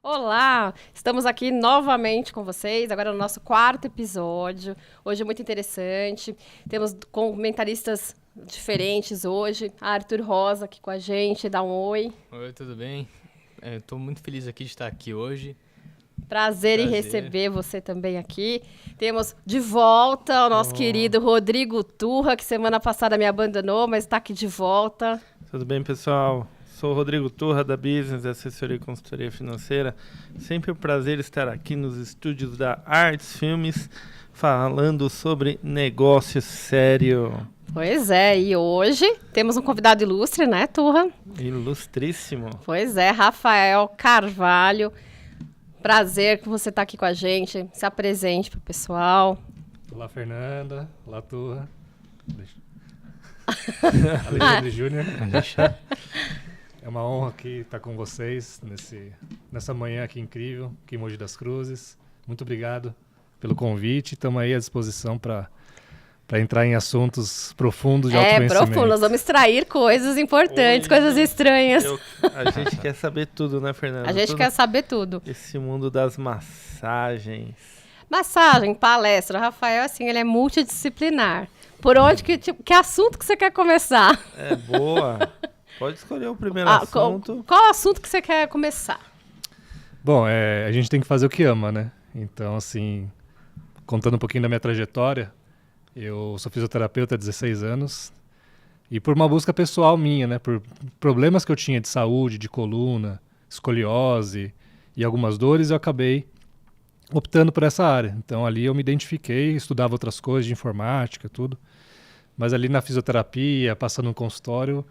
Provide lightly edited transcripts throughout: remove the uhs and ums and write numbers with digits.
Olá, estamos aqui novamente com vocês, agora no nosso quarto episódio. Hoje é muito interessante, temos comentaristas diferentes hoje. Arthur Rosa aqui com a gente, dá um oi. Oi, tudo bem? Estou muito feliz aqui de estar aqui hoje. Prazer em receber você também aqui. Temos de volta o nosso querido Rodrigo Turra, que semana passada me abandonou, mas está aqui de volta. Tudo bem, pessoal? Sou o Rodrigo Turra, da Business, Assessoria e Consultoria Financeira. Sempre um prazer estar aqui nos estúdios da Arts Filmes, falando sobre negócio sério. Pois é, e hoje temos um convidado ilustre, né, Turra? Ilustríssimo. Pois é, Rafael Carvalho. Prazer que você está aqui com a gente. Se apresente para o pessoal. Olá, Fernanda. Olá, Turra. Alexandre Júnior. É uma honra aqui estar com vocês nessa manhã aqui incrível, aqui em Mogi das Cruzes. Muito obrigado pelo convite. Estamos aí à disposição para entrar em assuntos profundos de autoconhecimento. Profundo. Nós vamos extrair coisas importantes, coisas estranhas. A gente quer saber tudo, né, Fernanda? A gente quer saber tudo. Esse mundo das massagens. Massagem, palestra. O Rafael, assim, ele é multidisciplinar. Por onde, que assunto que você quer começar? É boa. Pode escolher o primeiro assunto. Qual assunto que você quer começar? Bom, a gente tem que fazer o que ama, né? Então, assim, contando um pouquinho da minha trajetória, eu sou fisioterapeuta há 16 anos e por uma busca pessoal minha, né? Por problemas que eu tinha de saúde, de coluna, escoliose e algumas dores, eu acabei optando por essa área. Então, ali eu me identifiquei, estudava outras coisas de informática, tudo. Mas ali na fisioterapia, passando no consultório,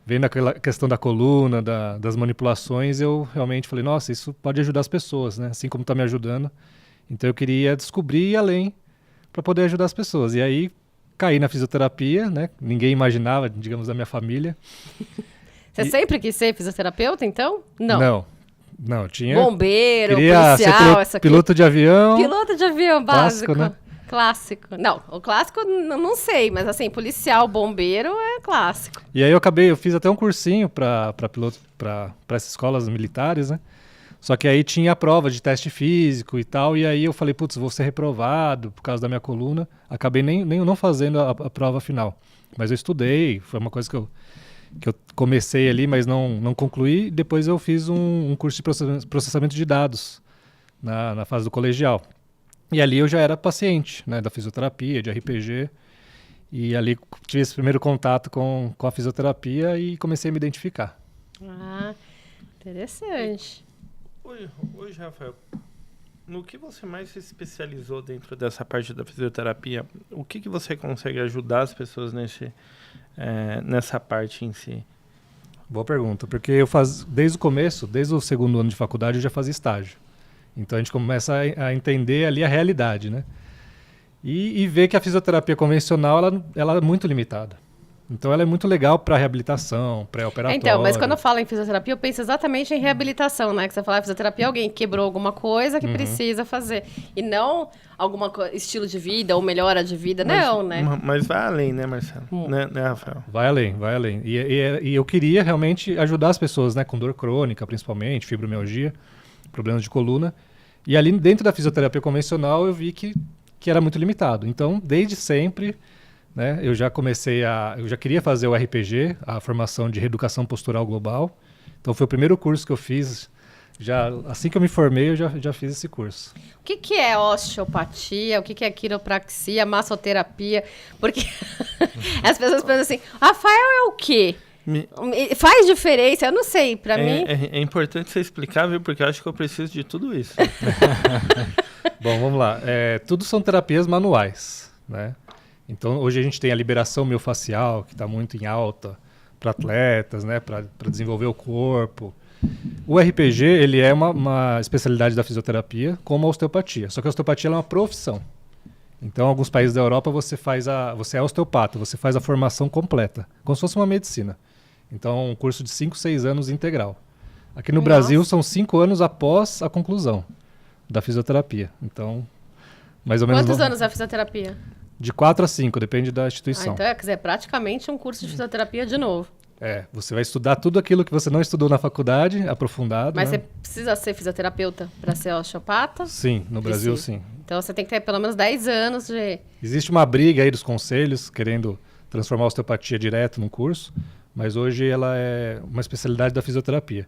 vendo aquela questão da coluna, das manipulações, eu realmente falei, nossa, isso pode ajudar as pessoas, né? Assim como está me ajudando. Então eu queria descobrir e ir além para poder ajudar as pessoas. E aí caí na fisioterapia, né? Ninguém imaginava, digamos, da minha família. Você sempre quis ser fisioterapeuta, então? Não, tinha... Bombeiro, queria policial, ser piloto de avião. Piloto de avião, básico. Clássico, né? Clássico. Não, o clássico não sei, mas assim, policial, bombeiro é clássico. E aí eu fiz até um cursinho para piloto, para essas escolas militares, né? Só que aí tinha a prova de teste físico e tal, e aí eu falei, putz, vou ser reprovado por causa da minha coluna. Acabei nem não fazendo a prova final. Mas eu estudei, foi uma coisa que eu comecei ali, mas não concluí. Depois eu fiz um curso de processamento de dados na fase do colegial. E ali eu já era paciente, né, da fisioterapia, de RPG. E ali tive esse primeiro contato com a fisioterapia e comecei a me identificar. Ah, interessante. Hoje, Rafael, no que você mais se especializou dentro dessa parte da fisioterapia? O que você consegue ajudar as pessoas nessa parte em si? Boa pergunta, porque desde o começo, desde o segundo ano de faculdade, eu já fazia estágio. Então a gente começa a entender ali a realidade, né? E ver que a fisioterapia convencional ela é muito limitada. Então ela é muito legal para reabilitação, pré-operatório. Então, mas quando eu falo em fisioterapia, eu penso exatamente em reabilitação, né? Que você fala fisioterapia, alguém quebrou alguma coisa que precisa fazer. E não algum estilo de vida ou melhora de vida, não, né? Mas vai além, né, Marcelo? Né, Rafael? Vai além, vai além. E eu queria realmente ajudar as pessoas, né? Com dor crônica, principalmente, fibromialgia, problemas de coluna. E ali dentro da fisioterapia convencional eu vi que era muito limitado. Então, desde sempre, né, eu já queria fazer o RPG, a formação de reeducação postural global. Então foi o primeiro curso que eu fiz. Assim que eu me formei, eu já fiz esse curso. O que é osteopatia? O que é quiropraxia, massoterapia? Porque as pessoas pensam assim, Rafael é o quê? Faz diferença? Eu não sei, pra mim... É importante você explicar, viu? Porque eu acho que eu preciso de tudo isso. Bom, vamos lá. Tudo são terapias manuais, né? Então, hoje a gente tem a liberação miofascial, que está muito em alta para atletas, né? Para desenvolver o corpo. O RPG, ele é uma especialidade da fisioterapia, como a osteopatia. Só que a osteopatia é uma profissão. Então, em alguns países da Europa, você é osteopata, você faz a formação completa, como se fosse uma medicina. Então, um curso de 5, 6 anos integral. Aqui no Brasil, são 5 anos após a conclusão da fisioterapia. Então, mais ou menos... Quantos anos é a fisioterapia? De 4 a 5, depende da instituição. Então, quer dizer, praticamente um curso de fisioterapia de novo. Você vai estudar tudo aquilo que você não estudou na faculdade, aprofundado. Mas né? você precisa ser fisioterapeuta para ser osteopata? Sim, no Brasil Precisa. sim. Então você tem que ter pelo menos 10 anos de... Existe uma briga aí dos conselhos querendo transformar a osteopatia direto num curso, mas hoje ela é uma especialidade da fisioterapia.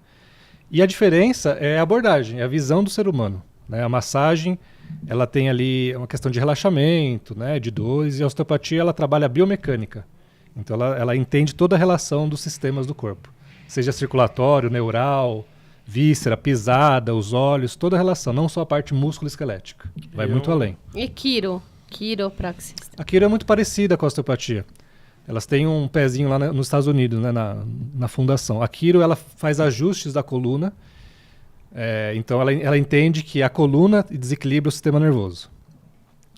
E a diferença é a abordagem, é a visão do ser humano. Né? A massagem, ela tem ali uma questão de relaxamento, né, de dores, e a osteopatia ela trabalha a biomecânica. Então ela entende toda a relação dos sistemas do corpo, seja circulatório, neural, víscera, pisada, os olhos, toda a relação, não só a parte músculo-esquelética. Vai muito além. E quiropraxista? A quiro é muito parecida com a osteopatia. Elas têm um pezinho lá nos Estados Unidos, né, na fundação. A quiro ela faz ajustes da coluna, então ela entende que a coluna desequilibra o sistema nervoso.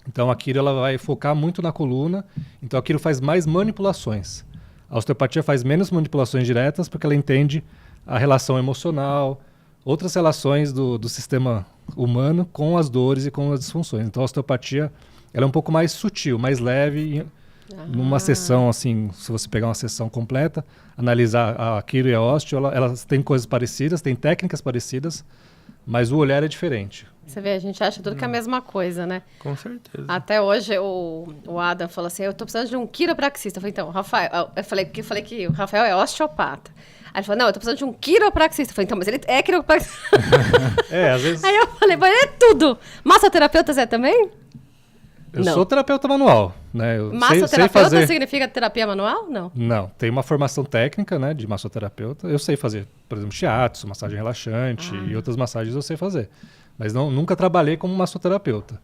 Então a quiro ela vai focar muito na coluna, então a quiro faz mais manipulações. A osteopatia faz menos manipulações diretas porque ela entende a relação emocional, outras relações do sistema humano com as dores e com as disfunções. Então a osteopatia ela é um pouco mais sutil, mais leve. Numa sessão, assim, se você pegar uma sessão completa, analisar a quiro e a osteo, elas têm coisas parecidas, têm técnicas parecidas, mas o olhar é diferente. Você vê, a gente acha tudo que é a mesma coisa, né? Com certeza. Até hoje o Adam falou assim, eu tô precisando de um quiropraxista. Eu falei, então, Rafael, eu falei que o Rafael é osteopata. Aí ele falou, não, eu tô precisando de um quiropraxista. Eu falei, então, mas ele é quiropraxista. Às vezes... Aí eu falei, mas é tudo. Massoterapeuta Zé também? Eu sou terapeuta manual, né? Eu Massoterapeuta sei fazer... significa terapia manual? Não. Não, tem uma formação técnica, né, de massoterapeuta. Eu sei fazer, por exemplo, shiatsu, massagem relaxante e outras massagens eu sei fazer. Mas nunca trabalhei como massoterapeuta.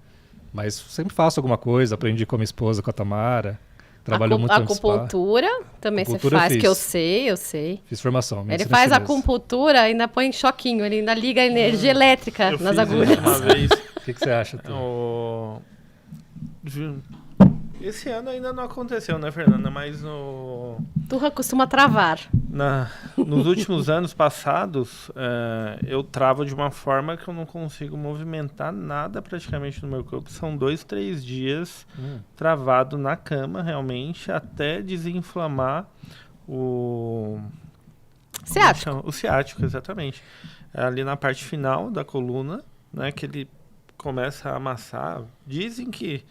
Mas sempre faço alguma coisa, aprendi com a minha esposa, com a Tamara. Trabalhou muito no spa. Acupuntura também você faz, que eu sei. Fiz formação. Ele faz acupuntura, ainda põe choquinho, ele ainda liga a energia elétrica Eu nas fiz agulhas. isso uma vez. O que você acha? Esse ano ainda não aconteceu, né, Fernanda? Mas Turra costuma travar. nos últimos anos passados, eu travo de uma forma que eu não consigo movimentar nada praticamente no meu corpo. São 2, 3 dias travado na cama, realmente, até desinflamar o Ciático. O ciático, exatamente. É ali na parte final da coluna, né, que ele começa a amassar. Dizem que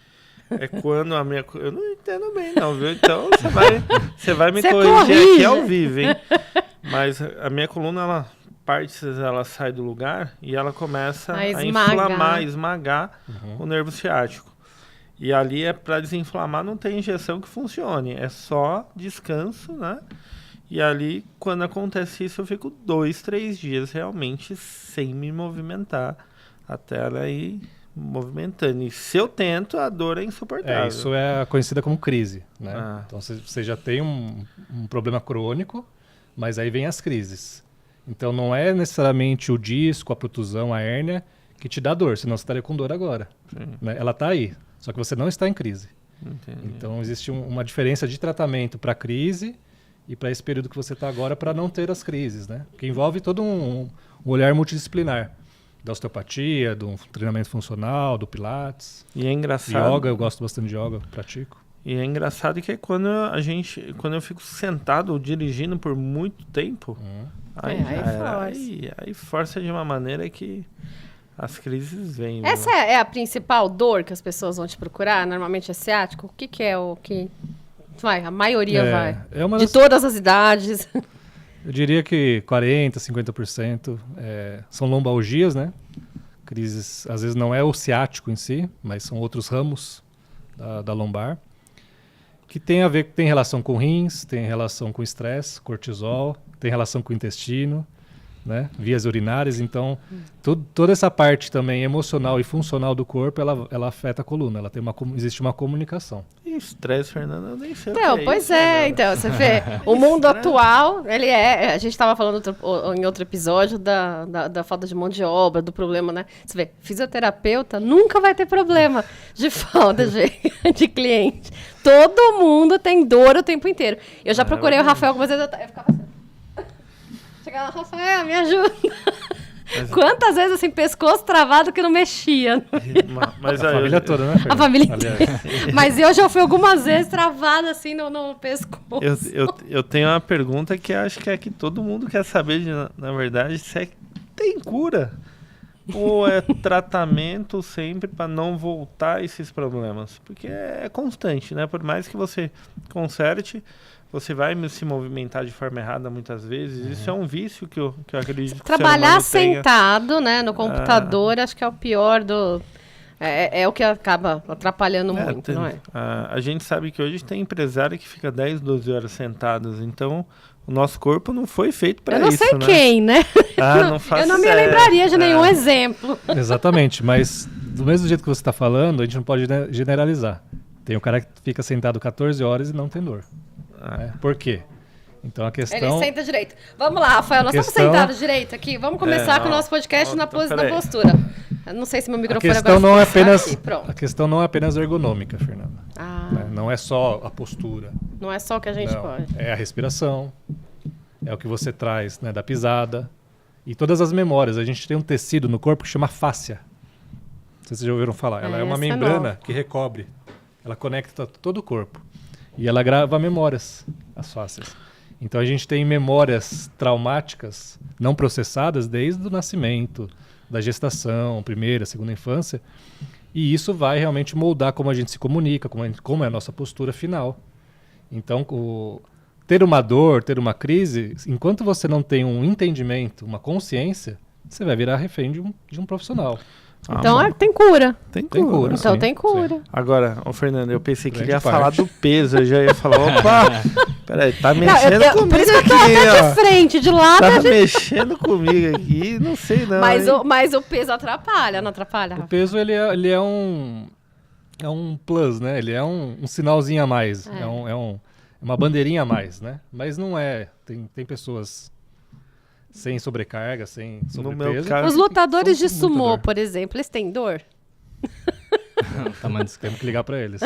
é quando a minha... Eu não entendo bem, não, viu? Então, você vai me corrigir aqui ao vivo, hein? Mas a minha coluna, partes, ela sai do lugar e ela começa a inflamar, esmagar o nervo ciático. E ali para desinflamar não tem injeção que funcione. É só descanso, né? E ali, quando acontece isso, eu fico 2, 3 dias realmente sem me movimentar. Até ela ir movimentando. E se eu tento, a dor é insuportável. Isso é conhecida como crise, né? Então você já tem um problema crônico, mas aí vem as crises. Então não é necessariamente o disco, a protusão, a hérnia que te dá dor, senão você estaria com dor agora. Né? Ela está aí, só que você não está em crise. Entendi. Então existe uma diferença de tratamento para crise e para esse período que você está agora para não ter as crises, né? Que envolve todo um olhar multidisciplinar. Da osteopatia, do treinamento funcional, do pilates. E é engraçado. Yoga, eu gosto bastante de yoga, pratico. E é engraçado que quando eu fico sentado ou dirigindo por muito tempo, aí força de uma maneira que as crises vêm. Essa é a principal dor que as pessoas vão te procurar? Normalmente é ciático? O que é o que... a maioria vai. De todas as idades. Eu diria que 40%, 50% são lombalgias, né? Crises, às vezes não é o ciático em si, mas são outros ramos da lombar. Que tem relação com rins, tem relação com estresse, cortisol, tem relação com o intestino, né? Vias urinárias. Então, toda essa parte também emocional e funcional do corpo, ela afeta a coluna. Existe uma comunicação. E estresse, Fernanda, eu nem sei o que é. Então, você vê, o mundo atual, a gente estava falando em outro episódio da falta de mão de obra, do problema, né? Você vê, fisioterapeuta nunca vai ter problema de falta de cliente. Todo mundo tem dor o tempo inteiro. Eu já procurei o Rafael algumas vezes, eu ficava assim. Chegava lá, Rafael, me ajuda. Quantas vezes, assim, pescoço travado que não mexia? Mas A aí, família toda, né, Fernanda? A família Aliás. Mas eu já fui algumas vezes travada, assim, no pescoço. eu tenho uma pergunta que acho que é que todo mundo quer saber, na verdade, se tem cura. Ou é tratamento sempre para não voltar a esses problemas? Porque é constante, né? Por mais que você conserte, você vai se movimentar de forma errada muitas vezes. Isso é um vício que eu acredito que Trabalhar o ser humano tenha. sentado, né, no computador, acho que é o pior do... É o que acaba atrapalhando muito, não é? A gente sabe que hoje tem empresário que fica 10, 12 horas sentados. Então, o nosso corpo não foi feito para isso, Eu não sei né? quem, né? Não faço Eu não me ideia. lembraria de nenhum exemplo. Exatamente, mas do mesmo jeito que você está falando, a gente não pode generalizar. Tem o cara que fica sentado 14 horas e não tem dor. Né? Por quê? Então a Ele questão... senta direito. Vamos lá, Rafael, nós estamos sentados direito aqui. Vamos começar com o nosso podcast na postura. Eu não sei se meu A microfone questão, agora não é ficou apenas, aqui. Pronto. a questão não é apenas ergonômica, Fernanda. Ah, Né? Não é só a postura. não é só o que a gente Não, pode. é a respiração, é o que você traz, né, da pisada e todas as memórias. A gente tem um tecido no corpo que chama fáscia. Não sei se vocês já ouviram falar. Ela é uma Essa é membrana nova. que recobre. Ela conecta todo o corpo. E ela grava memórias, as fáscias. Então a gente tem memórias traumáticas não processadas desde o nascimento, da gestação, primeira, segunda infância. E isso vai realmente moldar como a gente se comunica, como é a nossa postura final. Então, ter uma dor, ter uma crise, enquanto você não tem um entendimento, uma consciência, você vai virar refém de um profissional. Então tem cura. Tem Tem cura. cura. Então Sim, tem cura. Agora, Fernando, eu pensei que ele ia Grande falar parte. do peso. Eu já ia falar, opa, peraí, tá mexendo Por comigo isso que eu tô aqui, até ó. de frente, de lado. Tá mexendo comigo aqui, não sei não. hein? Mas o peso atrapalha, não atrapalha, O Rafa? peso ele é um plus, né? Ele é um sinalzinho a mais, É. é uma bandeirinha a mais, né? Mas não é. Tem pessoas sem sobrecarga, sem No meu sobrepeso. caso, Os lutadores de São com muita sumô, dor. por exemplo, eles têm dor? Tá mais discreto. Temos que ligar pra eles.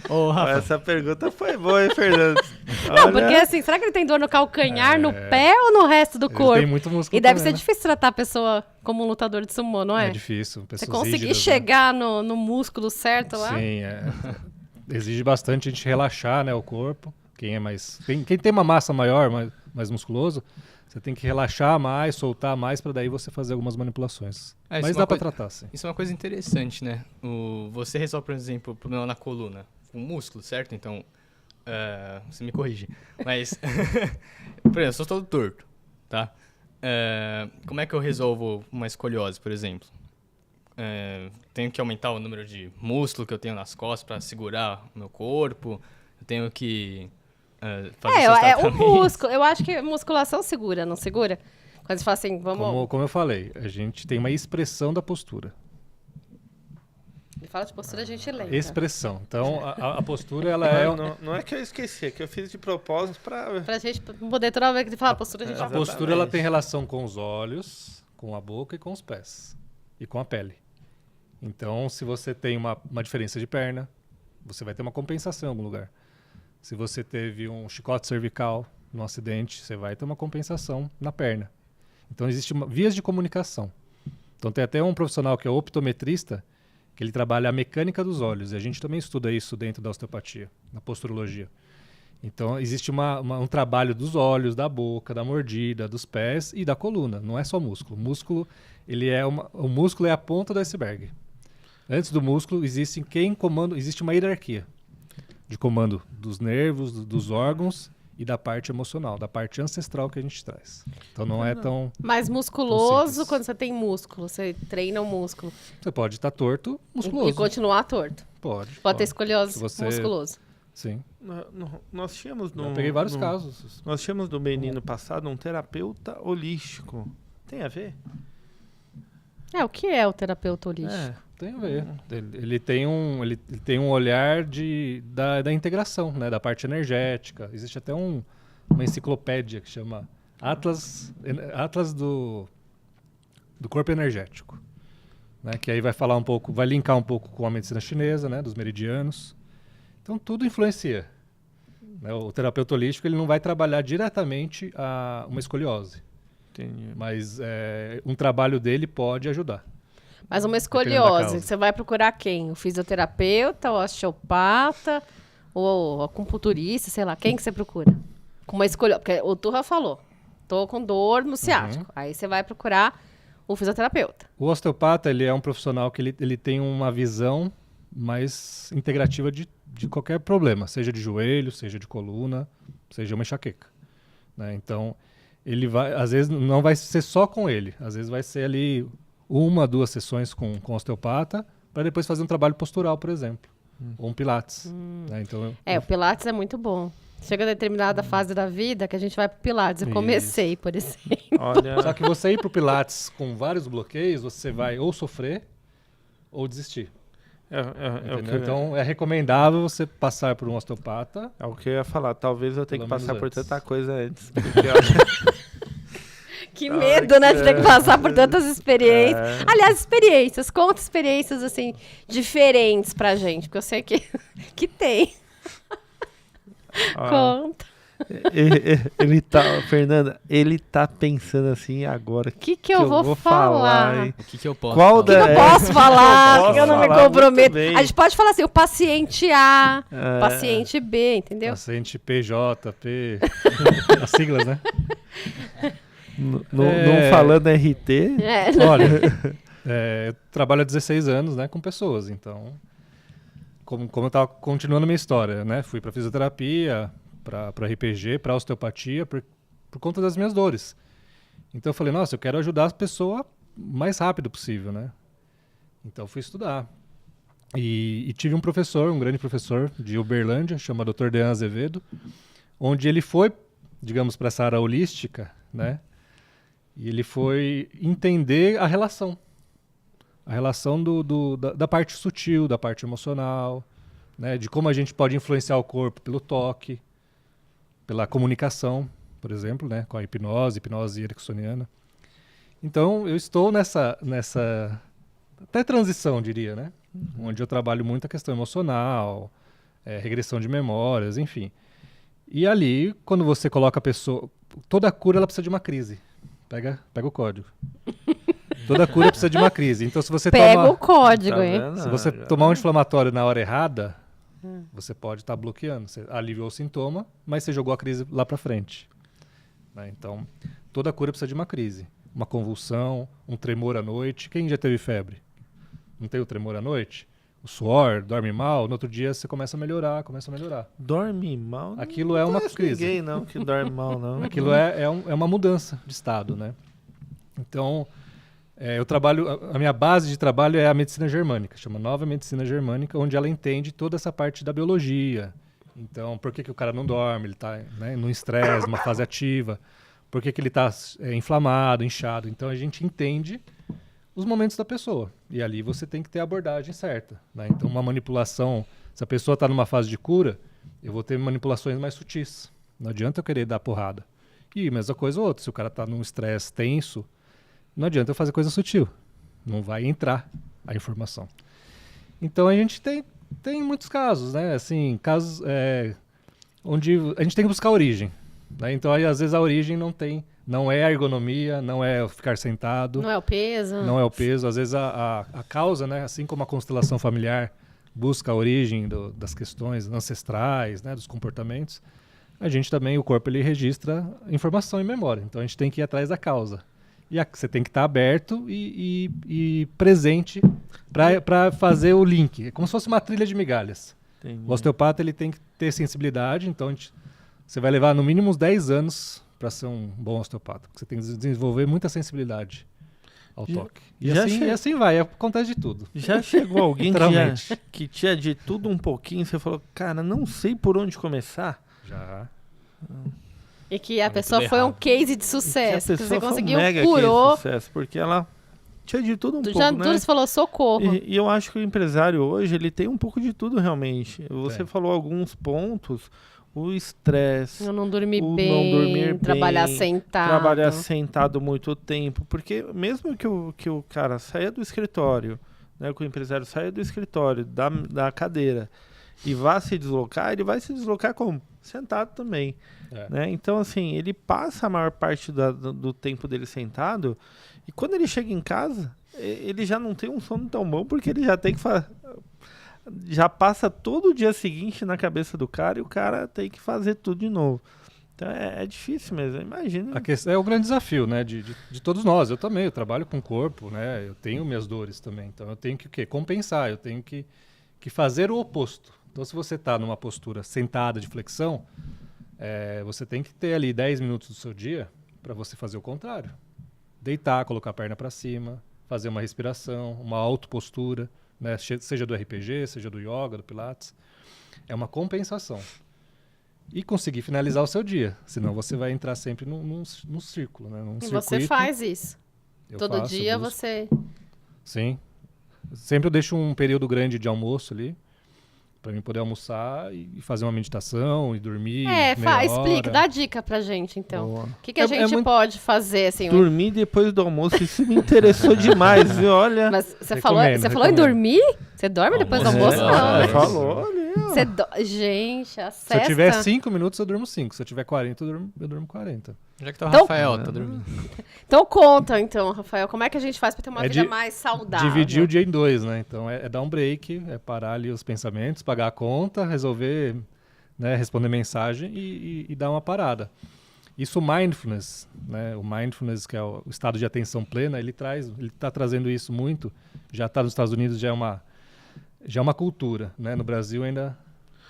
Ô, Rafa, essa pergunta foi boa, hein, Fernando? Não, Olha, porque assim, será que ele tem dor no calcanhar, no pé ou no resto do Eles corpo? têm muito músculo E deve também, ser né? difícil tratar a pessoa como um lutador de sumô, não é? É difícil. Você Pessoas conseguir rígidas, né? chegar no músculo certo lá? Sim, exige bastante a gente relaxar, né, o corpo. Quem tem uma massa maior, mais musculoso, você tem que relaxar mais, soltar mais, para daí você fazer algumas manipulações. isso Mas é uma dá para coisa- tratar, sim. isso é uma coisa interessante, né? Você resolve, por exemplo, o problema na coluna, um músculo, certo? Então, você me corrige. Mas, por exemplo, eu sou todo torto, tá? Como é que eu resolvo uma escoliose, por exemplo? Tenho que aumentar o número de músculo que eu tenho nas costas para segurar o meu corpo. Eu tenho que fazer seus O tratamentos. músculo. Eu acho que musculação segura, não segura? Quando você fala assim, vamos... Como eu falei, a gente tem uma expressão da postura. Ele fala de postura, a gente lembra. Expressão. Então, a postura, ela não é que eu esqueci, é que eu fiz de propósito pra... Pra gente poder toda vez que ele fala postura, a gente já A Exatamente. postura ela tem relação com os olhos, com a boca e com os pés. E com a pele. Então, se você tem uma diferença de perna, você vai ter uma compensação em algum lugar. Se você teve um chicote cervical num acidente, você vai ter uma compensação na perna. Então, existem vias de comunicação. Então, tem até um profissional que é optometrista, que ele trabalha a mecânica dos olhos. E a gente também estuda isso dentro da osteopatia, na posturologia. Então, existe um trabalho dos olhos, da boca, da mordida, dos pés e da coluna. Não é só músculo. O músculo é a ponta do iceberg. Antes do músculo, existe uma hierarquia de comando dos nervos, dos órgãos e da parte emocional, da parte ancestral que a gente traz. Então, não é tão... Mais Tão musculoso simples. quando você tem músculo. Você treina o músculo. Você pode estar torto, musculoso. E continuar torto. Pode Pode ter escoliose Se você- musculoso. Sim. Nós tínhamos Eu peguei vários casos. Nós tínhamos no menino passado um terapeuta holístico. Tem a ver? O que é o terapeuta holístico? Tem a ver. Ele tem um olhar da integração, né? Da parte energética. Existe até uma enciclopédia que chama Atlas do Corpo Energético. Né? Que aí vai linkar um pouco com a medicina chinesa, né? Dos meridianos. Então tudo influencia. Né? O terapeuta holístico ele não vai trabalhar diretamente uma escoliose. Entendi. Mas um trabalho dele pode ajudar. Mas uma Dependendo da escoliose, causa. você vai procurar quem? O fisioterapeuta, o osteopata, ou acupunturista, sei lá. Quem que você procura? Com uma escoliose. Porque o Turra falou, tô com dor no ciático. Aí você vai procurar o fisioterapeuta. O osteopata, ele é um profissional que ele tem uma visão mais integrativa de qualquer problema, seja de joelho, seja de coluna, seja uma enxaqueca, né? Então, ele vai, às vezes não vai ser só com ele, às vezes vai ser ali 1, 2 sessões com o osteopata, para depois fazer um trabalho postural, por exemplo, ou um pilates, né? Então, O Pilates é muito bom. Chega a determinada fase da vida que a gente vai pro Pilates. Eu Isso. comecei, por exemplo. Olha, só que você ir pro pilates com vários bloqueios, você vai ou sofrer ou desistir. é o Entendeu? que, Então, é recomendável você passar por um osteopata. é o que eu ia falar. Talvez eu tenha que Pelo passar menos por antes. tanta coisa antes. Porque, olha, Que medo, né? De ter que passar por tantas experiências. Aliás, experiências. Conta experiências, assim, diferentes pra gente. Porque eu sei que tem. ó, Conta. ele tá, Fernanda, ele tá pensando assim agora. O que eu vou falar? hein? O que eu posso Qual O que eu É. posso falar? Eu O que eu não me posso falar comprometo? muito bem. A gente pode falar assim, o paciente A, É. o paciente B, entendeu? Paciente PJ, P... As siglas, né? Não falando RT. Olha, eu trabalho há 16 anos, né, com pessoas, então, como eu estava continuando a minha história, né, fui para fisioterapia, para RPG, para osteopatia, por conta das minhas dores. Então eu falei, nossa, eu quero ajudar a pessoa o mais rápido possível, né? Então fui estudar. E tive um professor, um grande professor de Uberlândia, chama Dr. Dean Azevedo, onde ele foi, digamos, para essa área holística, né? E ele foi entender a relação da parte sutil, da parte emocional, né? De como a gente pode influenciar o corpo pelo toque, pela comunicação, por exemplo, né? Com a hipnose ericksoniana. Então, eu estou nessa até transição, diria, né? Onde eu trabalho muito a questão emocional, regressão de memórias, enfim. E ali, quando você coloca a pessoa... Toda cura, ela precisa de uma crise. Pega o código. Toda cura precisa de uma crise. Então, se você Pega toma... o código, Tá hein? vendo? Se você tomar um anti-inflamatório na hora errada, você pode estar bloqueando. Você aliviou o sintoma, mas você jogou a crise lá para frente. Né? Então, toda cura precisa de uma crise. Uma convulsão, um tremor à noite. Quem já teve febre? Não tem o tremor à noite? O suor, dorme mal, no outro dia você começa a melhorar. Dorme mal? Aquilo Não é uma conheço crise. ninguém, não, que dorme mal, não. Aquilo é uma mudança de estado, né? Então, eu trabalho... A minha base de trabalho é a medicina germânica, chama Nova Medicina Germânica, onde ela entende toda essa parte da biologia. Então, por que o cara não dorme? Ele está, né, num estresse, numa fase ativa. Por que ele está inflamado, inchado? Então, a gente entende os momentos da pessoa. E ali você tem que ter a abordagem certa. Né? Então, uma manipulação... Se a pessoa está numa fase de cura, eu vou ter manipulações mais sutis. Não adianta eu querer dar porrada. E mesma coisa ou outra. Se o cara está num estresse tenso, não adianta eu fazer coisa sutil. Não vai entrar a informação. Então, a gente tem muitos casos, né? Assim, casos onde a gente tem que buscar a origem. Né? Então, aí, às vezes, a origem não é a ergonomia, não é ficar sentado. Não é o peso. Não é o peso. Às vezes, a causa, né? Assim como a constelação familiar busca a origem das questões ancestrais, né? Dos comportamentos, a gente também, o corpo, ele registra informação e memória. Então, a gente tem que ir atrás da causa. E você tem que estar aberto e presente para fazer o link. É como se fosse uma trilha de migalhas. Entendi. O osteopata ele tem que ter sensibilidade, então você vai levar no mínimo uns 10 anos para ser um bom osteopata. Você tem que desenvolver muita sensibilidade ao toque. E assim vai, acontece de tudo. Já chegou alguém Literalmente. que tinha de tudo um pouquinho, você falou, cara, não sei por onde começar? Já. E que a Muito pessoa foi um errado. case de Que a sucesso. Que pessoa você foi conseguiu, mega curou. sucesso, porque ela tinha de tudo um pouco, Já né? tudo você falou socorro. E eu acho que o empresário hoje, ele tem um pouco de tudo realmente. Você Tem. falou alguns pontos, o estresse, Eu não dormi o bem, não dormir trabalhar bem, sentado. trabalhar sentado muito tempo, porque mesmo que o cara saia do escritório, né, que o empresário saia do escritório, da cadeira, e vá se deslocar, ele vai se deslocar como? Sentado também. Né? Então, assim, ele passa a maior parte do tempo dele sentado, e quando ele chega em casa, ele já não tem um sono tão bom, porque ele já tem que já passa todo o dia seguinte na cabeça do cara, e o cara tem que fazer tudo de novo. Então é difícil mesmo, imagina. É o grande desafio, né, de todos nós. Eu também, eu trabalho com o corpo, né, eu tenho minhas dores também. Então eu tenho que o quê? Compensar, eu tenho que fazer o oposto. Então se você está numa postura sentada de flexão, você tem que ter ali 10 minutos do seu dia para você fazer o contrário. Deitar, colocar a perna para cima, fazer uma respiração, uma autopostura, né, seja do RPG, seja do yoga, do pilates. É uma compensação. E conseguir finalizar o seu dia. Senão você vai entrar sempre num círculo, né? E você faz isso? Todo dia você... Sim. Sempre eu deixo um período grande de almoço ali, para mim poder almoçar e fazer uma meditação e dormir explica, dá dica pra gente, então. Boa. O que a gente pode fazer, assim? Dormir depois do almoço, isso me interessou demais, viu? Olha... Mas você falou em dormir? Você dorme depois do almoço? Não, né? Falou ali. Gente, a Se eu tiver 5 minutos, eu durmo 5. Se eu tiver 40, eu durmo 40. Já que tá o Rafael, tá dormindo. Então conta, Rafael, como é que a gente faz pra ter uma vida mais saudável? Dividir o dia em 2, né? Então é dar um break, é parar ali os pensamentos, pagar a conta, resolver, né, responder mensagem e dar uma parada. Isso, o mindfulness, né? O mindfulness, que é o estado de atenção plena, ele tá trazendo isso muito. Já está nos Estados Unidos, já é uma cultura, né? No Brasil ainda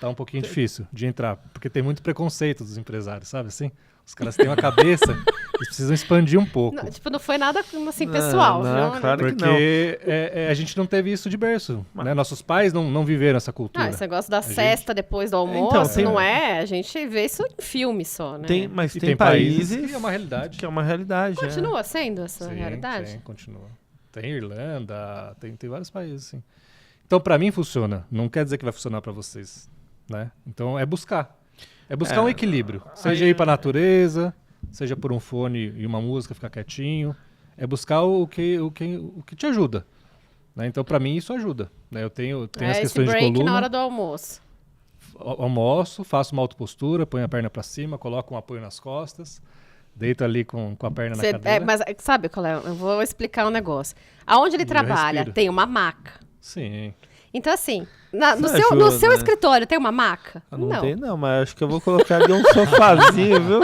tá um pouquinho difícil de entrar, porque tem muito preconceito dos empresários, sabe assim? Os caras têm uma cabeça, eles precisam expandir um pouco. Não foi nada assim pessoal, não, viu? Claro porque que não. A gente não teve isso de berço, né? Nossos pais não viveram essa cultura. Esse negócio da cesta depois do almoço, então, a gente vê isso em filme só, né? Mas tem países que é uma realidade. Que é uma realidade. Continua sendo essa sim, realidade? Sim, continua. Tem Irlanda, tem vários países, assim. Então, para mim, funciona. Não quer dizer que vai funcionar para vocês, né? Então, é buscar. É buscar um equilíbrio. Seja ir para a natureza, seja por um fone e uma música, ficar quietinho. É buscar o que te ajuda. Né? Então, para mim, isso ajuda. Né? Eu tenho as questões de coluna. Esse break na hora do almoço. Almoço, faço uma autopostura, ponho a perna para cima, coloco um apoio nas costas, deito ali com a perna na cadeira. Mas sabe qual é? Eu vou explicar um negócio. Aonde ele trabalha, tem uma maca. Sim. Então, assim, no seu escritório tem uma maca? Não tem, não, mas acho que eu vou colocar ali um sofazinho, viu?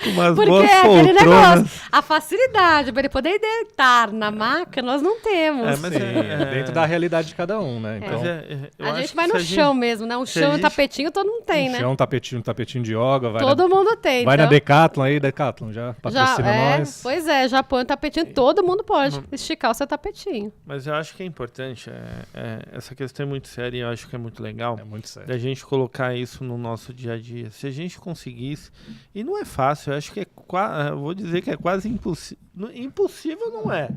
Com umas porque boas aquele poltronas. negócio, a facilidade para ele poder deitar na maca, nós não temos. Dentro da realidade de cada um, né? Então, a gente vai no chão mesmo, né? Um chão e um tapetinho todo mundo tem, né? Chão, tapetinho de yoga. Todo mundo tem. Vai na Decathlon aí, Decathlon, já patrocina nós. Pois é, já põe o tapetinho, todo mundo pode esticar o seu tapetinho. Mas eu acho que é importante, essa questão é muito séria e eu acho que é muito legal. É muito sério. Da gente colocar isso no nosso dia a dia. Se a gente conseguisse, e não é fácil, eu acho que eu vou dizer que é quase impossível. Impossível não é,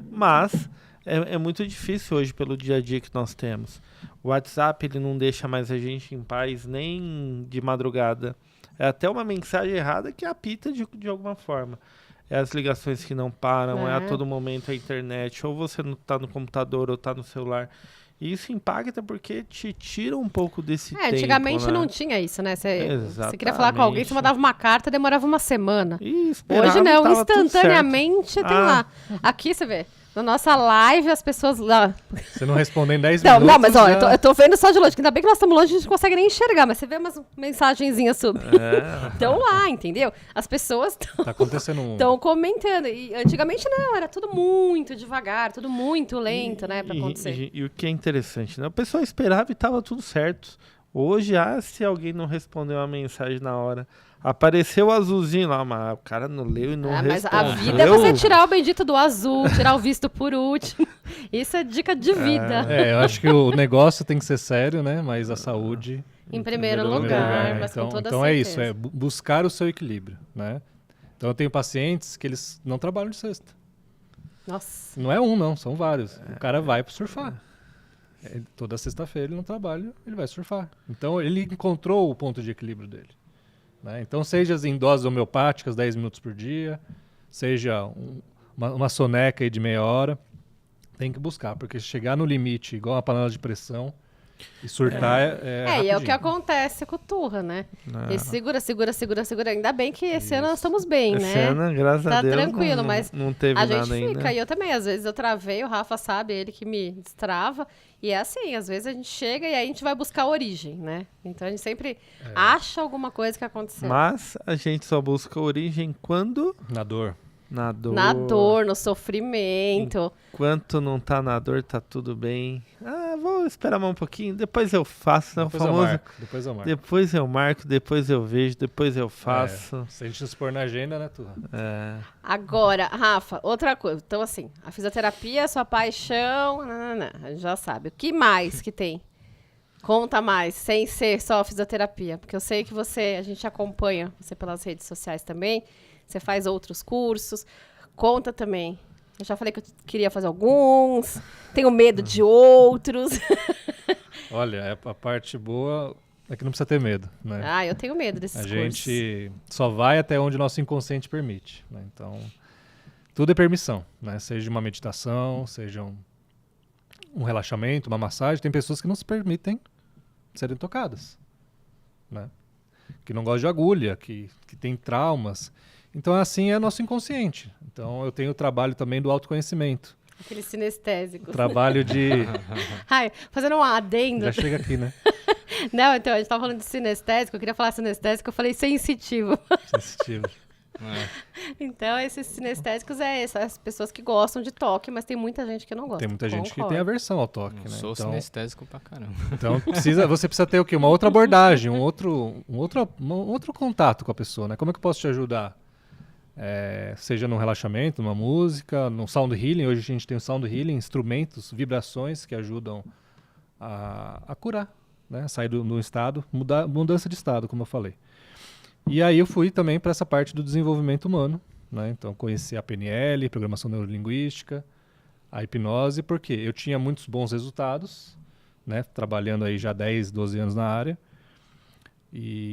mas é muito difícil hoje pelo dia a dia que nós temos. O WhatsApp, ele não deixa mais a gente em paz nem de madrugada. É até uma mensagem errada que apita de alguma forma. É as ligações que não param, é a todo momento a internet, ou você não tá no computador ou tá no celular. E isso impacta porque te tira um pouco desse tempo. Antigamente não tinha isso, né? Você queria falar com alguém, você mandava uma carta, demorava uma semana. Hoje não, instantaneamente tem lá. Aqui você vê. Na nossa live, as pessoas lá... Você não responde em 10 minutos. Não, mas ó, eu tô vendo só de longe. Ainda bem que nós estamos longe, a gente não consegue nem enxergar. Mas você vê umas mensagenzinhas sobre. Estão lá, entendeu? As pessoas estão comentando. E antigamente não, era tudo muito devagar, tudo muito lento, né, pra acontecer. E o que é interessante, né? O pessoal esperava e tava tudo certo. Hoje, se alguém não respondeu uma mensagem na hora... Apareceu o azulzinho lá, mas o cara não leu e não respondeu. Mas a vida é você tirar o bendito do azul, tirar o visto por último. Isso é dica de vida. Eu acho que o negócio tem que ser sério, né? Mas a saúde... Em primeiro lugar, mas com toda certeza. É isso, é buscar o seu equilíbrio, né? Então eu tenho pacientes que eles não trabalham de sexta. Nossa. Não é um, não, são vários. O cara vai para surfar. Toda sexta-feira ele não trabalha, ele vai surfar. Então ele encontrou o ponto de equilíbrio dele. Né? Então, seja em doses homeopáticas, 10 minutos por dia, seja uma soneca aí de meia hora, tem que buscar, porque chegar no limite, igual uma panela de pressão, E surtar é E é o rapidinho. que acontece com o Turra, né? Não. Ele segura. Ainda bem que esse ano nós estamos bem, Esse né? ano, graças Tá a Deus, tranquilo, não, mas não teve A gente nada fica, ainda. e eu também, às vezes eu travei, o Rafa sabe, ele que me destrava. E é assim, às vezes a gente chega e aí a gente vai buscar a origem, né? Então a gente sempre acha alguma coisa que aconteceu. Mas a gente só busca a origem quando Na dor. na dor. Na dor, no sofrimento. Enquanto não tá na dor, tá tudo bem. Ah, vou esperar mais um pouquinho, depois eu faço, né? O Depois eu famoso. marco. Depois eu marco. Depois eu marco, depois eu vejo, depois eu faço. Se a gente se pôr na agenda, né, Turra? É. Agora, Rafa, outra coisa. Então, assim, a fisioterapia é sua paixão, a gente já sabe. O que mais que tem? Conta mais, sem ser só a fisioterapia. Porque eu sei que a gente acompanha você pelas redes sociais também. Você faz outros cursos. Conta também. Eu já falei que eu queria fazer alguns. Tenho medo de outros. Olha, a parte boa é que não precisa ter medo, né? Eu tenho medo desses A cursos. gente só vai até onde o nosso inconsciente permite, né? Então, tudo é permissão, né? Seja uma meditação, seja um relaxamento, uma massagem. Tem pessoas que não se permitem serem tocadas, né? Que não gostam de agulha, que tem traumas. Então, assim é nosso inconsciente. Então, eu tenho o trabalho também do autoconhecimento. Aquele sinestésico. Trabalho de... Fazendo um adendo. Já chega aqui, né? Não, então, a gente tava falando de sinestésico. Eu queria falar sinestésico, eu falei sensitivo. Sensitivo. Então, esses sinestésicos as pessoas que gostam de toque, mas tem muita gente que não gosta. Tem muita gente que Concordo. tem aversão ao toque, Eu né? sou Então, sinestésico pra caramba. então você precisa ter o quê? Uma outra abordagem, um outro contato com a pessoa, né? Como é que eu posso te ajudar? Seja num relaxamento, numa música, num sound healing. Hoje a gente tem o sound healing, instrumentos, vibrações que ajudam a curar, né? Sair do estado, mudança de estado, como eu falei. E aí eu fui também para essa parte do desenvolvimento humano, né? Então conheci a PNL, programação neurolinguística, a hipnose, porque eu tinha muitos bons resultados, né? Trabalhando aí já 10, 12 anos na área.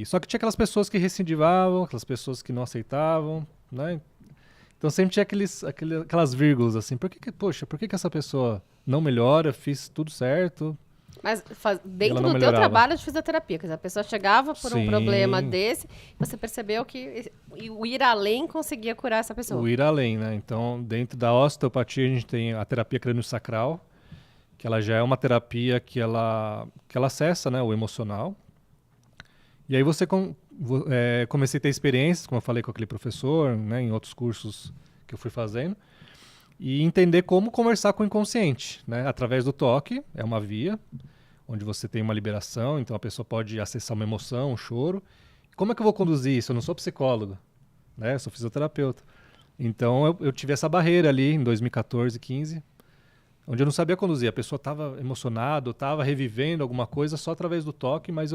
Só que tinha aquelas pessoas que recidivavam, aquelas pessoas que não aceitavam, né? Então sempre tinha aquelas vírgulas assim, por que essa pessoa não melhora, fiz tudo certo? Mas dentro ela não do teu melhorava. trabalho de fisioterapia, quer dizer, a pessoa chegava por um Sim. problema desse, você percebeu que o ir além conseguia curar essa pessoa. O ir além, né? Então, dentro da osteopatia, a gente tem a terapia crânio-sacral, que ela já é uma terapia que ela acessa, né, o emocional. E aí comecei a ter experiências, como eu falei com aquele professor, né, em outros cursos que eu fui fazendo, e entender como conversar com o inconsciente, né? Através do toque, é uma via onde você tem uma liberação, então a pessoa pode acessar uma emoção, um choro. Como é que eu vou conduzir isso? Eu não sou psicólogo, né? Eu sou fisioterapeuta. Então eu tive essa barreira ali em 2014, 15, onde eu não sabia conduzir. A pessoa estava emocionada, estava revivendo alguma coisa só através do toque, mas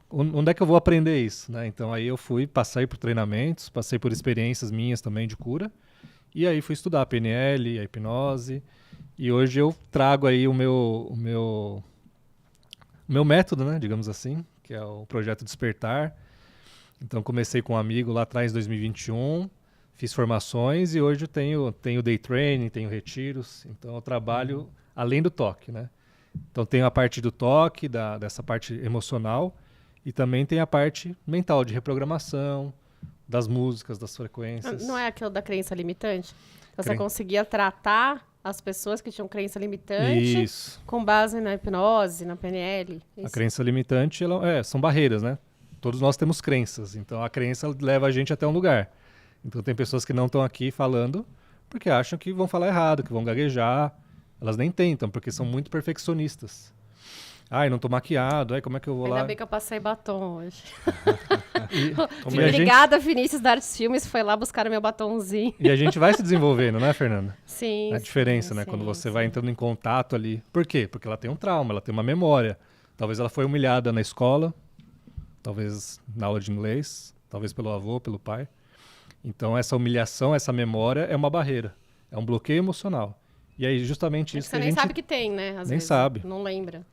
onde é que eu vou aprender isso, né? Então aí eu passei por treinamentos, passei por experiências minhas também de cura. E aí fui estudar a PNL, a hipnose, e hoje eu trago aí o meu método, né, digamos assim, que é o Projeto Despertar. Então comecei com um amigo lá atrás, em 2021, fiz formações e hoje eu tenho day training, tenho retiros, então eu trabalho além do toque, né? Então tenho a parte do toque, dessa parte emocional, e também tem a parte mental, de reprogramação, das músicas, das frequências. Não é aquilo da crença limitante? Você conseguia tratar as pessoas que tinham crença limitante Isso. com base na hipnose, na PNL? A crença limitante, são barreiras, né? Todos nós temos crenças, então a crença leva a gente até um lugar. Então tem pessoas que não estão aqui falando porque acham que vão falar errado, que vão gaguejar. Elas nem tentam, porque são muito perfeccionistas. Ai, não tô maquiado, como é que eu vou lá? Ainda bem que eu passei batom hoje. E a Obrigada, Vinícius da Artes Filmes, foi lá buscar o meu batomzinho. E a gente vai se desenvolvendo, né, Fernanda? Sim. A diferença, né? Sim, Quando você sim. vai entrando em contato ali. Por quê? Porque ela tem um trauma, ela tem uma memória. Talvez ela foi humilhada na escola, talvez na aula de inglês, talvez pelo avô, pelo pai. Então essa humilhação, essa memória é uma barreira, é um bloqueio emocional. E aí justamente isso Você nem sabe que tem, né? Às nem vezes, sabe. Não lembra.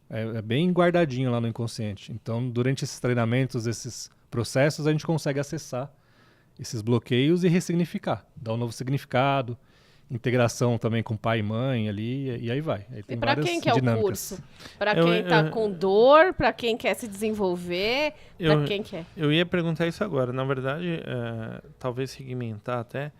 É bem guardadinho lá no inconsciente. Então, durante esses treinamentos, esses processos, a gente consegue acessar esses bloqueios e ressignificar, dar um novo significado. integração também com pai e mãe ali, e aí vai. Aí E tem para várias quem que é o dinâmicas. curso? Para quem tá com dor, para quem quer se desenvolver, para quem quer? Eu ia perguntar isso agora. Na verdade, talvez segmentar até.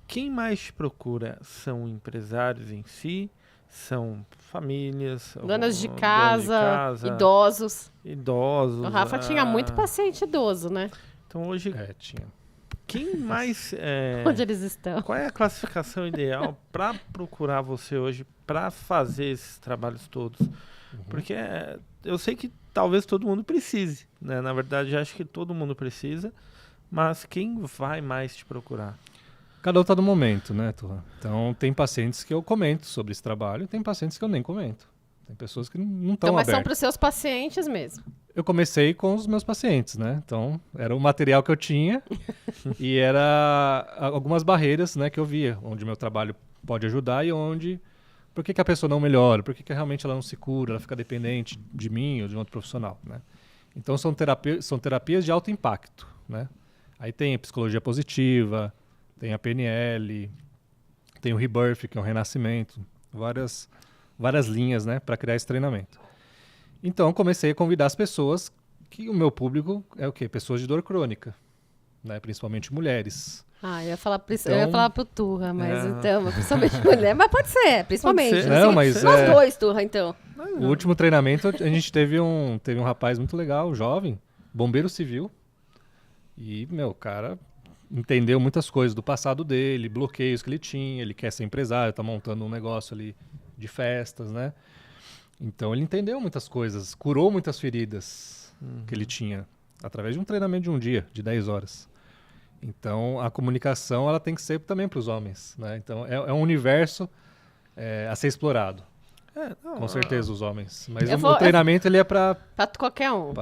Quem mais te procura? São empresários em si? São famílias? Donas de casa, idosos. Idosos. O Rafa tinha muito paciente idoso, né? Então hoje, Tinha. quem mais... Onde eles estão? Qual é a classificação ideal para procurar você hoje para fazer esses trabalhos todos? Porque eu sei que talvez todo mundo precise, né? Na verdade, acho que todo mundo precisa, mas quem vai mais te procurar? Cada um tá no momento, né, Turra? Então, tem pacientes que eu comento sobre esse trabalho, tem pacientes que eu nem comento. Tem pessoas que não estão Então, mas abertas. são para os seus pacientes mesmo. Eu comecei com os meus pacientes, né? Então, era o material que eu tinha e era algumas barreiras, né, que eu via, onde meu trabalho pode ajudar e onde... Por que a pessoa não melhora? Por que realmente ela não se cura? Ela fica dependente de mim ou de um outro profissional, né? Então, são terapias de alto impacto, né? Aí tem a psicologia positiva, tem a PNL, tem o Rebirth, que é um renascimento, várias linhas, né, para criar esse treinamento. Então, comecei a convidar as pessoas, que o meu público é o quê? Pessoas de dor crônica, né, principalmente mulheres. Eu ia falar pro Turra, mas então, principalmente mulher, mas pode ser, principalmente. Pode ser. Assim, Não, mas nós dois, Turra, então. O último treinamento, a gente teve um rapaz muito legal, jovem, bombeiro civil, e, o cara entendeu muitas coisas do passado dele, bloqueios que ele tinha, ele quer ser empresário, tá montando um negócio ali de festas, né? Então ele entendeu muitas coisas, curou muitas feridas que ele tinha, através de um treinamento de um dia, de 10 horas. Então a comunicação ela tem que ser também para os homens, né? Então é um universo a ser explorado. Com certeza os homens. Mas o treinamento ele é para qualquer um.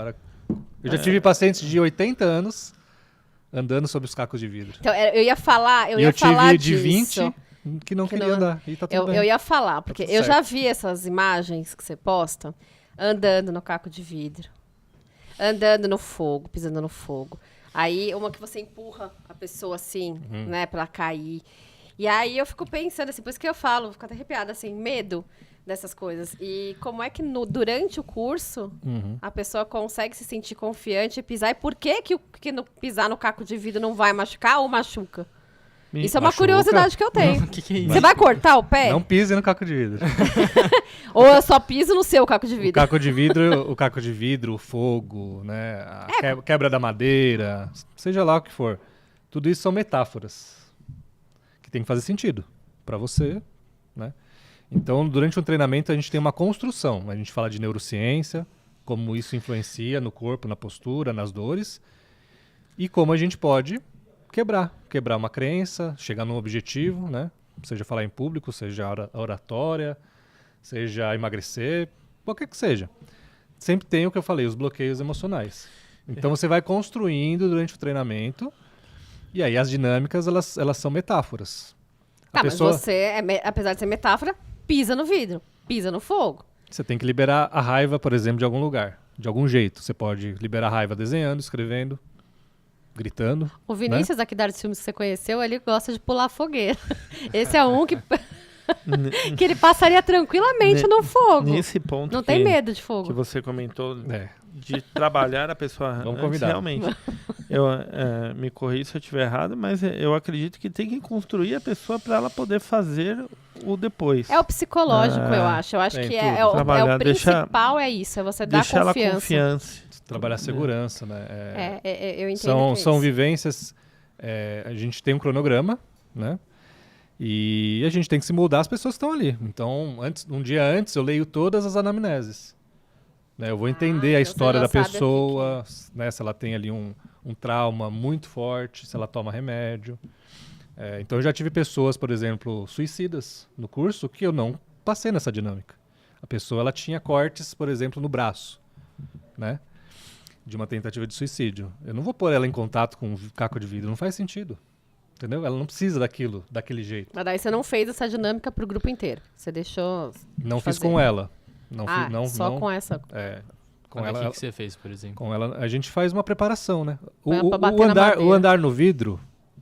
Eu já tive pacientes de 80 anos andando sobre os cacos de vidro. Então, eu ia falar tive disso. de 20 que não queria andar. E tá tudo bem. Eu ia falar, porque tudo eu certo. já vi essas imagens que você posta andando no caco de vidro, andando no fogo, pisando no fogo. Aí, uma que você empurra a pessoa assim, né, pra ela cair. E aí eu fico pensando, assim, por isso que eu falo, fico até arrepiada, assim, medo dessas coisas. E como é que durante o curso a pessoa consegue se sentir confiante e pisar? E por que no pisar no caco de vidro não vai machucar ou machuca? Isso é uma Machuca? curiosidade que eu tenho. Que é isso? Você vai cortar o pé? Não pise no caco de vidro. Ou eu só piso no seu caco de vidro? O caco de vidro, o fogo, né? A quebra da madeira, seja lá o que for. Tudo isso são metáforas que tem que fazer sentido para você, né? Então, durante um treinamento, a gente tem uma construção. A gente fala de neurociência, como isso influencia no corpo, na postura, nas dores, e como a gente pode quebrar uma crença, chegar num objetivo, né? Seja falar em público, seja oratória, seja emagrecer, qualquer que seja. Sempre tem o que eu falei, os bloqueios emocionais. Então você vai construindo durante o treinamento, e aí as dinâmicas, elas são metáforas. Mas você, apesar de ser metáfora, pisa no vidro, pisa no fogo. Você tem que liberar a raiva, por exemplo, de algum lugar, de algum jeito. Você pode liberar a raiva desenhando, escrevendo, gritando. O Vinícius, aqui da Artes Filmes que você conheceu, ele gosta de pular fogueira. Esse é um que ele passaria tranquilamente no fogo. Nesse ponto não tem medo de fogo. Que você comentou de trabalhar a pessoa Vamos antes, convidar. realmente. Eu me corri se eu estiver errado, mas eu acredito que tem que construir a pessoa para ela poder fazer o depois. É o psicológico, eu acho. Eu acho que é o principal, é isso. É você dar deixar confiança. Ela confiança. Trabalhar segurança, né? Eu entendo são vivências... a gente tem um cronograma, né? E a gente tem que se moldar as pessoas que estão ali. Então, um dia antes, eu leio todas as anamneses. Né? Eu vou entender a história da pessoa, né? Se ela tem ali um trauma muito forte, se ela toma remédio. Então, eu já tive pessoas, por exemplo, suicidas no curso, que eu não passei nessa dinâmica. A pessoa ela tinha cortes, por exemplo, no braço, né? De uma tentativa de suicídio. Eu não vou pôr ela em contato com um caco de vidro, não faz sentido. Entendeu? Ela não precisa daquele jeito. Mas daí você não fez essa dinâmica pro grupo inteiro. Você deixou. Não fiz com ela. Só com essa. Com ela. O que você fez, por exemplo? Com ela, a gente faz uma preparação, né? Pra bater na madeira. O andar no vidro,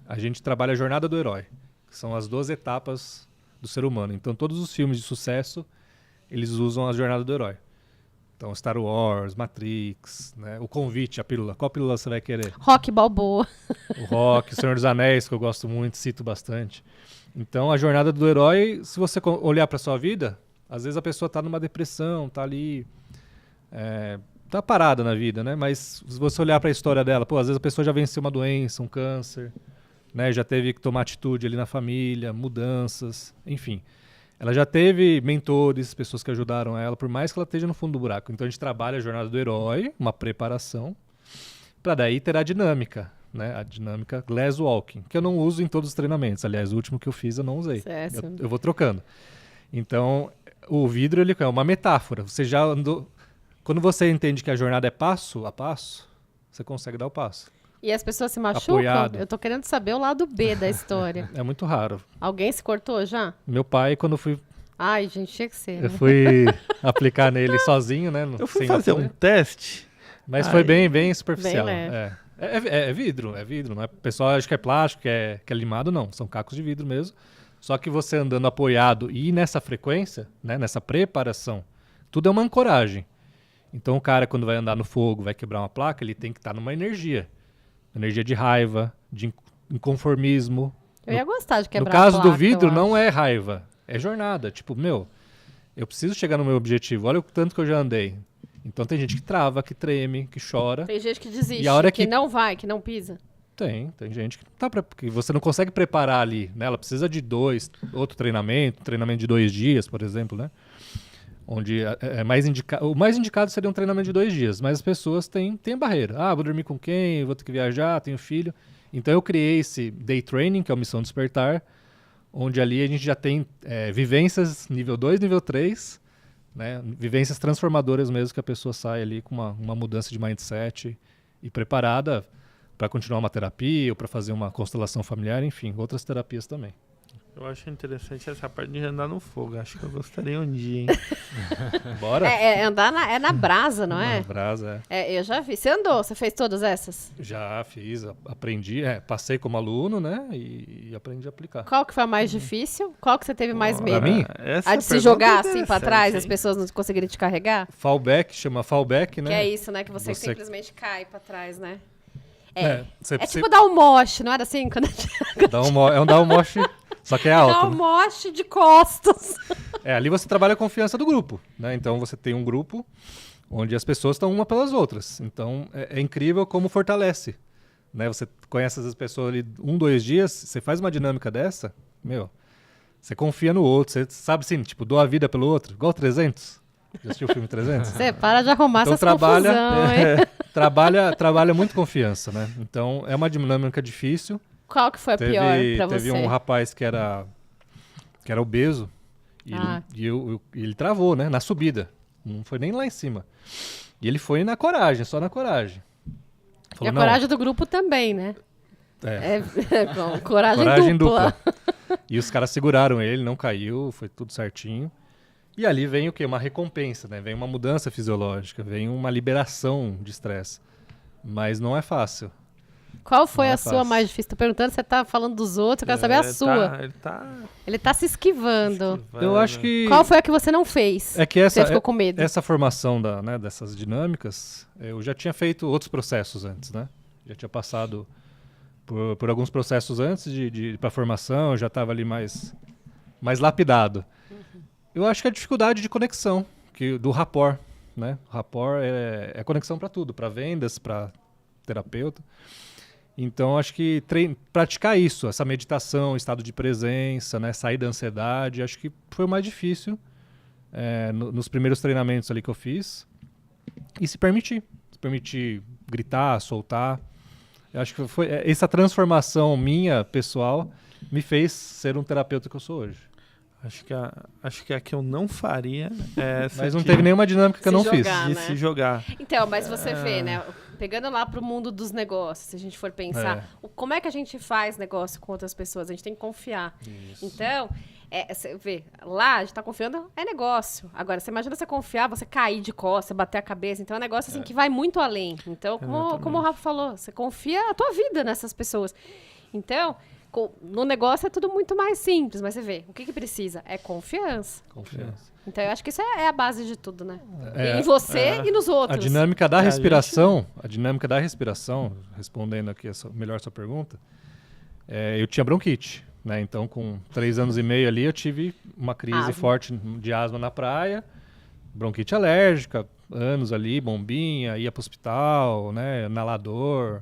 a gente trabalha a jornada do herói. que são as 12 etapas do ser humano. Então, todos os filmes de sucesso, eles usam a jornada do herói. Então, Star Wars, Matrix, né? O Convite, a pílula. Qual pílula você vai querer? Rock Balboa. O Rock, o Senhor dos Anéis, que eu gosto muito, cito bastante. Então, a jornada do herói, se você olhar para sua vida, às vezes a pessoa está numa depressão, está ali, tá parada na vida, né? Mas se você olhar para a história dela, pô, às vezes a pessoa já venceu uma doença, um câncer, né? Já teve que tomar atitude ali na família, mudanças, enfim. Ela já teve mentores, pessoas que ajudaram ela, por mais que ela esteja no fundo do buraco. Então a gente trabalha a jornada do herói, uma preparação, para daí ter a dinâmica, né? A dinâmica Glass Walking, que eu não uso em todos os treinamentos. Aliás, o último que eu fiz eu não usei. Eu vou trocando. Então, o vidro ele é uma metáfora. Você já andou... Quando você entende que a jornada é passo a passo, você consegue dar o passo. E as pessoas se machucam? Apoiado. Eu tô querendo saber o lado B da história. É muito raro. Alguém se cortou já? Meu pai, quando eu fui... Ai, gente, tinha que ser. Eu fui aplicar nele sozinho, né? Eu fui sem fazer apoio. um teste. Mas foi bem superficial. Bem leve. É vidro, não é? O pessoal acha que é plástico, que é limado, não. São cacos de vidro mesmo. Só que você andando apoiado e nessa frequência, né? Nessa preparação, tudo é uma ancoragem. Então o cara, quando vai andar no fogo, vai quebrar uma placa, ele tem que estar numa energia. Energia de raiva, de inconformismo. Eu ia gostar de quebrar No caso a placa, do vidro, eu não acho. é raiva, é jornada. Tipo, eu preciso chegar no meu objetivo. Olha o tanto que eu já andei. Então tem gente que trava, que treme, que chora. Tem gente que desiste, E a hora que que- não vai, que não pisa. Tem gente que que você não consegue preparar ali, né? Ela precisa de outro treinamento, treinamento de 2 dias, por exemplo, né? Onde o mais indicado seria um treinamento de 2 dias, mas as pessoas têm barreira. Ah, vou dormir com quem? Vou ter que viajar, tenho filho. Então eu criei esse Day Training, que é a Missão Despertar, onde ali a gente já tem vivências nível 2, nível 3, né? Vivências transformadoras mesmo, que a pessoa sai ali com uma mudança de mindset e preparada para continuar uma terapia ou para fazer uma constelação familiar, enfim, outras terapias também. Eu acho interessante essa parte de andar no fogo. Acho que eu gostaria um dia, hein? Bora? Andar na brasa, não é? Na brasa, Eu já vi. Você andou? Você fez todas essas? Já fiz, aprendi, passei como aluno, né? E aprendi a aplicar. Qual que foi a mais difícil? Qual que você teve mais medo? mim? Essa A de se pergunta jogar é assim pra interessante, trás, as hein? pessoas não conseguirem te carregar? Fallback, chama fallback, né? Que é isso, né? Que você Você- simplesmente cai pra trás, né? Você Tipo dar um moche, não era assim? Quando a gente dá um moche, só que é dá alto. um Né? moche de costas. Ali você trabalha a confiança do grupo, né? Então você tem um grupo onde as pessoas estão uma pelas outras. Então é incrível como fortalece, né? Você conhece as pessoas ali 2 dias, você faz uma dinâmica dessa, você confia no outro, você sabe assim, tipo, dou a vida pelo outro, igual 300. Já assistiu o filme 300? Você para de arrumar Então essas confusão, hein? trabalha muito confiança, né? Então é uma dinâmica difícil. Qual que foi a pior pra Teve você? um rapaz que era obeso e ele travou, né? Na subida. Não foi nem lá em cima. E ele foi na coragem, só na coragem. E Falou, a "Não, coragem do grupo também, né? é, Com coragem, coragem dupla. E os caras seguraram ele, não caiu, foi tudo certinho. E ali vem o quê? Uma recompensa, né? Vem uma mudança fisiológica, vem uma liberação de estresse. Mas não é fácil. Qual foi Não é a sua fácil. mais difícil? Tô perguntando, você tá falando dos outros, eu quero saber a sua. Ele tá Ele tá se esquivando. Eu acho que... Qual foi a que você não fez? É que Você ficou com medo? essa formação dessas dinâmicas, eu já tinha feito outros processos antes, né? Já tinha passado por alguns processos antes de ir para a formação, eu já estava ali mais lapidado. Eu acho que a dificuldade de conexão, do rapport, né? O rapport é conexão para tudo, para vendas, para terapeuta. Então, acho que praticar isso, essa meditação, estado de presença, né? Sair da ansiedade, acho que foi o mais difícil nos primeiros treinamentos ali que eu fiz. E se permitir gritar, soltar. Eu acho que foi essa transformação minha, pessoal, me fez ser um terapeuta que eu sou hoje. Acho que a que eu não faria é essa Mas não aqui, teve nenhuma dinâmica que eu não Se fiz. jogar. de né? se jogar. Então, mas você vê, né? Pegando lá pro mundo dos negócios, se a gente for pensar, como é que a gente faz negócio com outras pessoas? A gente tem que confiar. Isso. Então, você vê, lá a gente tá confiando, é negócio. Agora, você imagina você confiar, você cair de costas, bater a cabeça. Então, é um negócio assim que vai muito além. Então, como o Rafa falou, você confia a tua vida nessas pessoas. Então, No negócio é tudo muito mais simples, mas você vê, o que precisa? É confiança. Confiança. Então eu acho que isso é a base de tudo, né? É, em você e nos outros. A dinâmica da A respiração, respondendo aqui melhor a sua pergunta, eu tinha bronquite, né? Então, com 3 anos e meio ali, eu tive uma crise forte de asma na praia, bronquite alérgica, anos ali, bombinha, ia pro hospital, né? Inalador.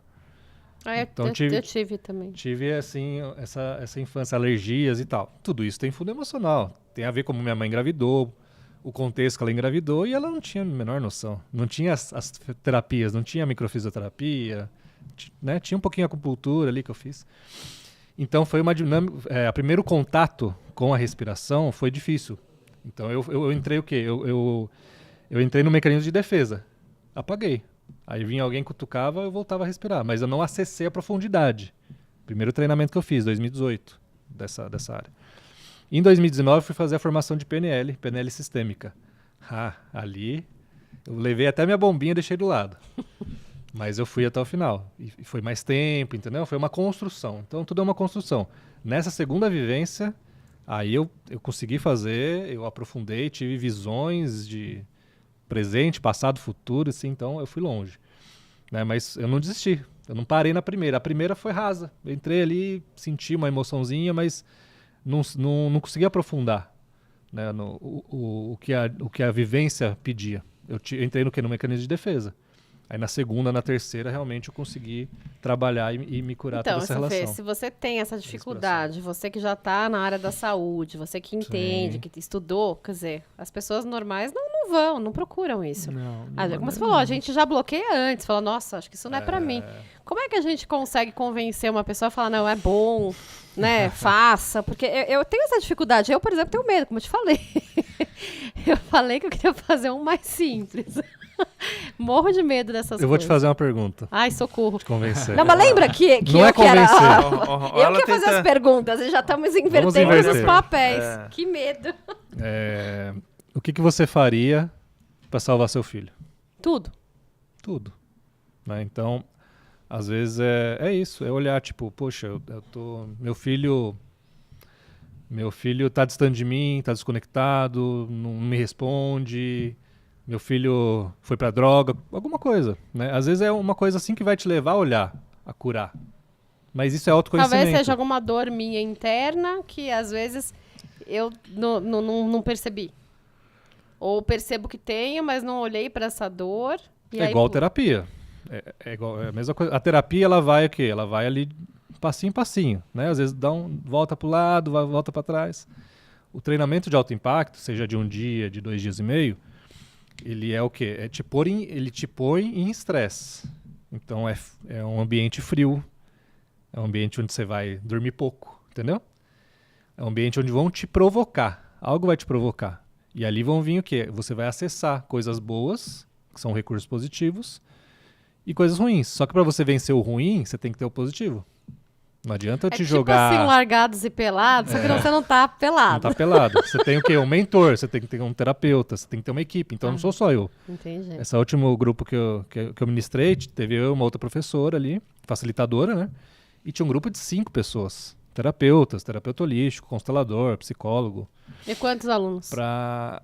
Então, eu tive também. Tive, assim, essa infância, alergias e tal. Tudo isso tem fundo emocional. Tem a ver como minha mãe engravidou, o contexto que ela engravidou, e ela não tinha a menor noção. Não tinha as terapias, não tinha microfisioterapia, né? Tinha um pouquinho de acupuntura ali que eu fiz. Então foi uma dinâmica. O primeiro contato com a respiração foi difícil. Então eu entrei o quê? Eu entrei no mecanismo de defesa. Apaguei. Aí vinha alguém, cutucava, eu voltava a respirar. Mas eu não acessei a profundidade. Primeiro treinamento que eu fiz, 2018, dessa área. Em 2019, fui fazer a formação de PNL sistêmica. Ali, eu levei até minha bombinha e deixei do lado. Mas eu fui até o final. E foi mais tempo, entendeu? Foi uma construção. Então, tudo é uma construção. Nessa segunda vivência, aí eu consegui fazer, eu aprofundei, tive visões de presente, passado, futuro, assim, então eu fui longe. Né? Mas eu não desisti. Eu não parei na primeira. A primeira foi rasa. Eu entrei ali, senti uma emoçãozinha, mas não consegui aprofundar, né, o que a vivência pedia. Eu entrei no mecanismo de defesa. Aí na segunda, na terceira, realmente eu consegui trabalhar e me curar toda essa relação. Então, se você tem essa dificuldade, você que já está na área da saúde, você que entende, que estudou, quer dizer, as pessoas normais não procuram isso. Como você falou, a gente já bloqueia antes, fala, nossa, acho que isso não é para mim. Como é que a gente consegue convencer uma pessoa a falar, não, é bom, né, faça? Porque eu tenho essa dificuldade. Eu, por exemplo, tenho medo, como eu te falei. Eu falei que eu queria fazer um mais simples. Morro de medo dessas coisas. Eu vou te fazer uma pergunta. Ai, socorro. Te convencer. Não, mas lembra que não eu é que era... convencer. Eu que ia fazer as perguntas e já estamos invertendo os papéis. Que medo. O que você faria para salvar seu filho? Tudo. Tudo. Né? Então, às vezes é isso. É olhar, tipo, poxa, meu filho tá distante de mim, tá desconectado, não me responde... Meu filho foi pra droga, alguma coisa, né? Às vezes é uma coisa assim que vai te levar a olhar, a curar. Mas isso é autoconhecimento. Talvez seja alguma dor minha interna que às vezes eu não percebi. Ou percebo que tenho, mas não olhei pra essa dor. E é igual terapia. É a mesma coisa. A terapia, ela vai o quê? Ela vai ali passinho em passinho, né? Às vezes volta pro lado, volta pra trás. O treinamento de alto impacto, seja de 1 dia, de 2 dias e meio, ele é o quê? Ele te põe em estresse. Então é um ambiente frio, é um ambiente onde você vai dormir pouco, entendeu? É um ambiente onde vão te provocar, algo vai te provocar. E ali vão vir o quê? Você vai acessar coisas boas, que são recursos positivos, e coisas ruins. Só que para você vencer o ruim, você tem que ter o positivo. Não adianta eu te jogar... tipo assim, largados e pelados, só que você não tá pelado. Não tá pelado. Você tem o quê? Um mentor, você tem que ter um terapeuta, você tem que ter uma equipe. Então não sou só eu. Entendi. Esse último grupo que eu ministrei, teve eu, uma outra professora ali, facilitadora, né? E tinha um grupo de 5 pessoas. Terapeutas, terapeuta holístico, constelador, psicólogo. E quantos alunos? Para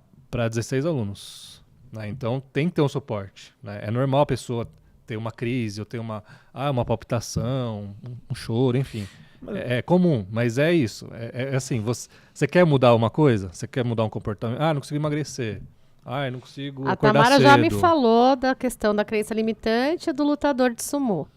16 alunos. Né? Então tem que ter um suporte. Né? É normal a pessoa ter uma crise, ou ter uma palpitação, um choro, enfim. É comum, mas é isso. É assim, você quer mudar uma coisa? Você quer mudar um comportamento? Não consigo emagrecer. Eu não consigo acordar Tamara cedo. já me falou da questão da crença limitante e do lutador de sumô.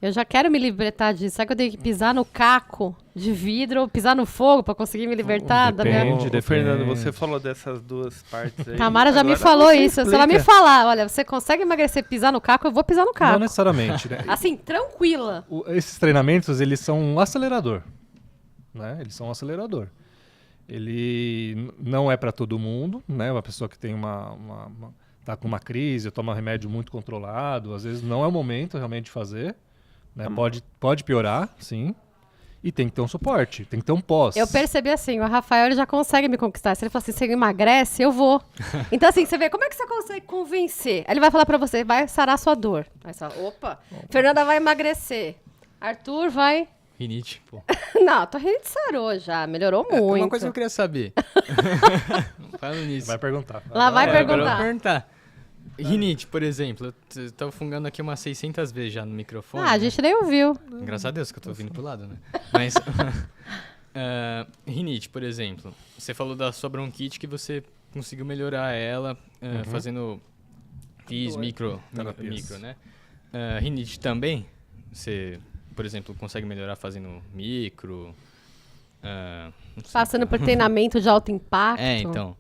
Eu já quero me libertar disso. Será que eu tenho que pisar no caco de vidro ou pisar no fogo para conseguir me libertar da minha... Depende. Fernando, você falou dessas duas partes aí. Tamara já me falou isso. Se ela me falar, olha, você consegue emagrecer pisar no caco, eu vou pisar no caco. Não necessariamente, né? Assim, tranquila. Esses treinamentos, eles são um acelerador. Né? Eles são um acelerador. Ele não é para todo mundo, né? Uma pessoa que tem tá com uma crise, toma um remédio muito controlado, às vezes não é o momento realmente de fazer. Né? Pode piorar, sim. E tem que ter um suporte, tem que ter um pós. Eu percebi assim, o Rafael ele já consegue me conquistar. Se ele fala assim, você emagrece, eu vou. Então assim, você vê, como é que você consegue convencer? Aí ele vai falar pra você, vai sarar sua dor. Aí você fala, opa, Fernanda vai emagrecer. Arthur vai Rinite, pô. Não, tua rinite sarou já, melhorou muito. Uma coisa que eu queria saber. Falando nisso. Vai perguntar. Lá vai Agora eu perguntar. vou perguntar. Rinite, por exemplo. Eu tô fungando aqui umas 600 vezes já no microfone. Ah, a gente nem ouviu. Graças a Deus que eu tô vindo pro lado, né? Mas, rinite, por exemplo. Você falou da sua bronquite que você conseguiu melhorar ela fazendo FIS, micro, né? Rinite também? Você, por exemplo, consegue melhorar fazendo micro? Não sei. Passando por treinamento de alto impacto. Então.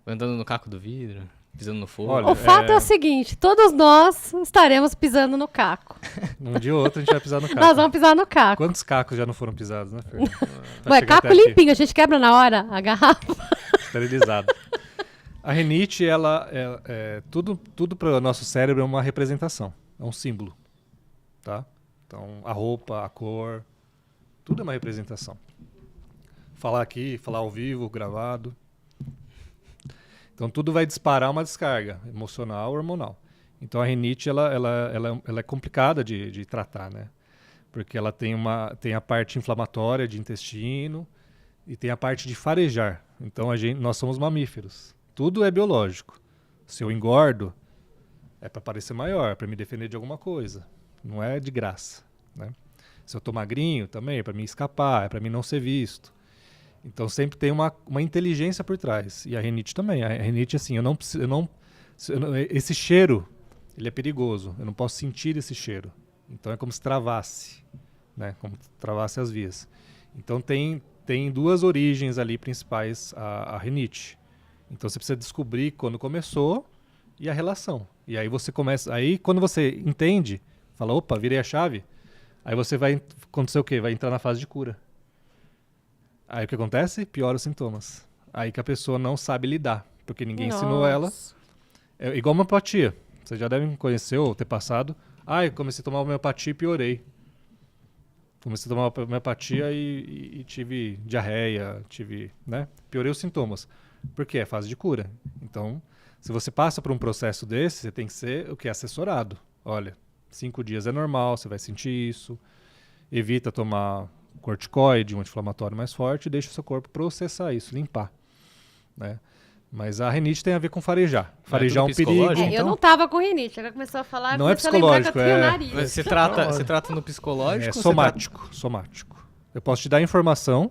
Andando no caco do vidro, pisando no fogo. Olha, O fato é o seguinte, todos nós estaremos pisando no caco. Um dia ou outro a gente vai pisar no caco. Nós vamos pisar no caco. Quantos cacos já não foram pisados, né, Fer? Pra Ué, chegar caco até aqui, limpinho, a gente quebra na hora a garrafa. esterilizado. A rinite, ela tudo para o nosso cérebro é uma representação, é um símbolo, tá? Então, a roupa, a cor, tudo é uma representação. Falar aqui, falar ao vivo, gravado. Então, tudo vai disparar uma descarga emocional ou hormonal. Então, a rinite, ela é complicada de tratar, né? Porque ela tem a parte inflamatória de intestino e tem a parte de farejar. Então, nós somos mamíferos. Tudo é biológico. Se eu engordo, é para parecer maior, é para me defender de alguma coisa. Não é de graça, né? Se eu tô magrinho, também é para me escapar, é para mim não ser visto. Então sempre tem uma inteligência por trás. E a rinite também. A rinite, assim, esse cheiro, ele é perigoso. Eu não posso sentir esse cheiro. Então é como se travasse, né? Como se travasse as vias. Então tem duas origens ali principais a rinite. Então você precisa descobrir quando começou e a relação. E aí você começa. Aí quando você entende, fala, opa, virei a chave. Aí você vai acontecer o quê? Vai entrar na fase de cura. Aí o que acontece? Piora os sintomas. Aí que a pessoa não sabe lidar, porque ninguém ensinou ela. É igual homeopatia. Vocês já devem conhecer ou ter passado. Eu comecei a tomar homeopatia e piorei. Comecei a tomar homeopatia e tive diarreia, né? Piorei os sintomas. Porque é fase de cura. Então, se você passa por um processo desse, você tem que ser o que? Assessorado. Olha, 5 dias é normal, você vai sentir isso. Evita tomar corticoide, um anti-inflamatório mais forte, e deixa o seu corpo processar isso, limpar, né? Mas a rinite tem a ver com farejar. Farejar é um perigo. Então... Eu não tava com rinite, ela começou a falar, não é psicológico, Mas você trata no psicológico? É somático. Eu posso te dar informação.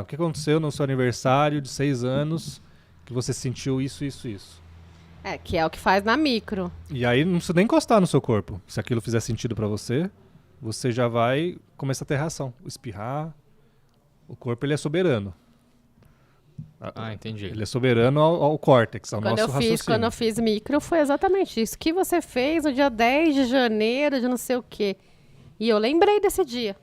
O que aconteceu no seu aniversário de 6 anos que você sentiu isso. Que é o que faz na micro. E aí não precisa nem encostar no seu corpo. Se aquilo fizer sentido para você, você já vai começar a ter reação. Espirrar. O corpo, ele é soberano. Entendi. Ele é soberano ao córtex, ao nosso raciocínio. Quando eu fiz micro, foi exatamente isso. O que você fez no dia 10 de janeiro de não sei o quê. E eu lembrei desse dia.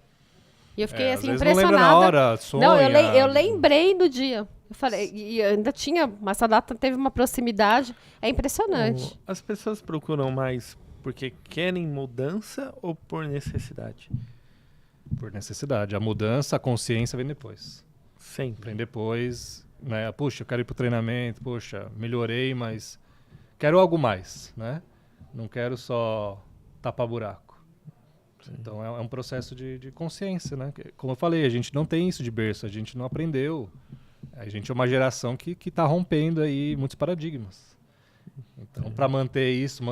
E eu fiquei assim, impressionada. Não lembra na hora, sonha. Não, eu lembrei do dia. Eu falei, e ainda tinha, essa data teve uma proximidade. É impressionante. As pessoas procuram mais porque querem mudança ou por necessidade? Por necessidade. A mudança, a consciência vem depois. Sempre. Vem depois, né? Puxa, eu quero ir pro treinamento, poxa, melhorei, mas quero algo mais, né? Não quero só tapar buraco. Sim. Então é um processo de consciência, né? Como eu falei, a gente não tem isso de berço, a gente não aprendeu. A gente é uma geração que está rompendo aí muitos paradigmas. Então, para manter isso,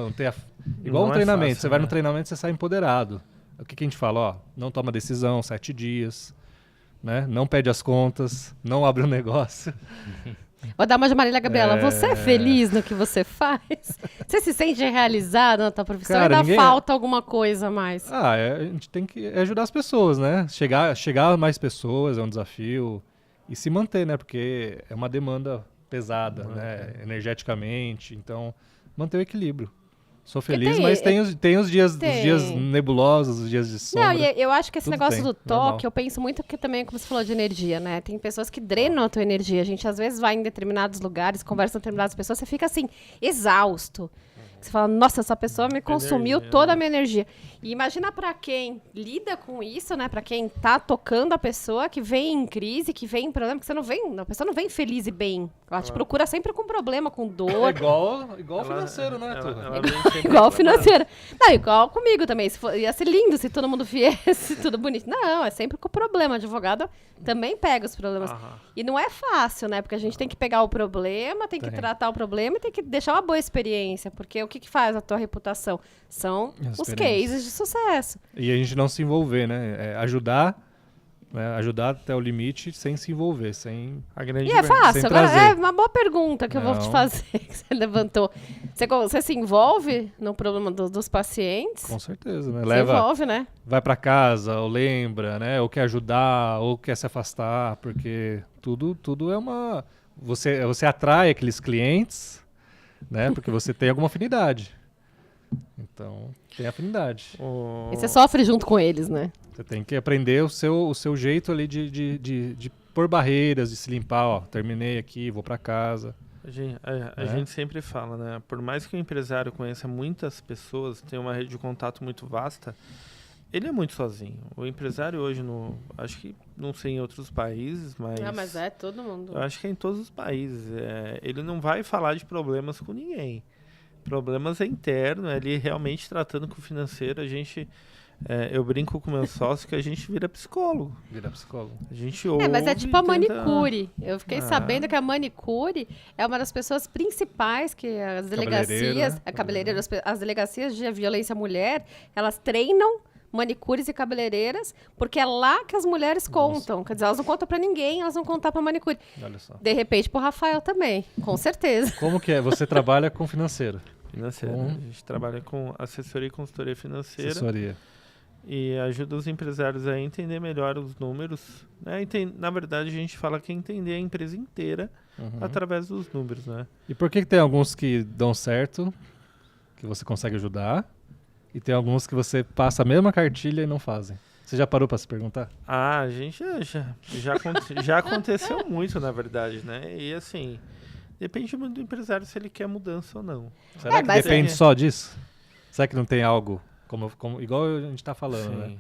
igual um treinamento, fácil, você vai no treinamento, você sai empoderado. O que a gente fala? Não toma decisão, 7 dias, né? Não pede as contas, não abre um negócio. Vou dar uma de Marília Gabriela. Você é feliz no que você faz? Você se sente realizado na tua profissão? Cara, ainda falta alguma coisa a mais? A gente tem que ajudar as pessoas, né? Chegar a mais pessoas é um desafio. E se manter, né? Porque é uma demanda pesada, né? Energeticamente. Então, manter o equilíbrio. Sou feliz, mas tem os dias nebulosos, os dias de sombra. Não, e eu acho que esse negócio do toque, normal. eu penso muito que também, como você falou, de energia, né? Tem pessoas que drenam a tua energia. A gente, às vezes, vai em determinados lugares, conversa com determinadas pessoas, você fica, assim, exausto. Você fala, nossa, essa pessoa me consumiu Energia, toda né? a minha energia. E imagina pra quem lida com isso, né? Pra quem tá tocando a pessoa, que vem em crise, que vem em problema, que você não vem, a pessoa não vem feliz e bem. Ela te procura sempre com problema, com É dor. igual o financeiro, né, Turra? ela vem sempre Igual reclamando. financeira. Não, igual comigo também. Ia ser lindo se todo mundo viesse, tudo bonito. Não, é sempre com problema. Advogado também pega os problemas. Aham. E não é fácil, né? Porque a gente tem que pegar o problema, tem que Tem. tratar o problema e tem que deixar uma boa experiência. Porque o que faz a tua reputação? São os Experiência. cases de sucesso. E a gente não se envolver, né? Ajudar, né? Ajudar até o limite sem se envolver, sem... A grande E é fácil. sem Agora, trazer. é uma boa pergunta que eu vou te Não. fazer, que você levantou. Você se envolve no problema dos pacientes? Com certeza, né? Se Leva, envolve, né? vai pra casa, ou lembra, né? Ou quer ajudar, ou quer se afastar, porque tudo é uma... Você atrai aqueles clientes, né? Porque você tem alguma afinidade. Então, tem afinidade. E você sofre junto com eles, né? Você tem que aprender o seu jeito ali de pôr barreiras, de se limpar, ó. Terminei aqui, vou pra casa. A Né? gente sempre fala, né? Por mais que o empresário conheça muitas pessoas, tenha uma rede de contato muito vasta, ele é muito sozinho. O empresário hoje, acho que não sei em outros países, mas, Mas é todo mundo. eu acho que é em todos os países. Ele não vai falar de problemas com ninguém. Problemas é interno, é ele realmente tratando com o financeiro. Eu brinco com meu sócio que a gente vira psicólogo. Virar psicólogo. A gente ouve. Mas é tipo a e tenta- manicure. Eu fiquei sabendo que a manicure é uma das pessoas principais que as delegacias, Cabeleireira, a cabeleireira, as delegacias de violência à mulher, elas treinam manicures e cabeleireiras, porque é lá que as mulheres contam. Quer dizer, elas não contam pra ninguém, elas vão contar pra manicure. Olha só. De repente pro Rafael também, com certeza. Como que é? Você trabalha com financeiro, Financeira. Com- A gente trabalha com assessoria e consultoria financeira. assessoria. E ajuda os empresários a entender melhor os números. Né? Na verdade, a gente fala que é entender a empresa inteira Uhum. através dos números. Né? E por que tem alguns que dão certo, que você consegue ajudar, e tem alguns que você passa a mesma cartilha e não fazem? Você já parou pra se perguntar? A gente já aconteceu muito, na verdade. Né? E assim, depende muito do empresário se ele quer mudança ou não. Será que mas depende é- só disso? Será que não tem algo, igual a gente tá falando, né? Sim.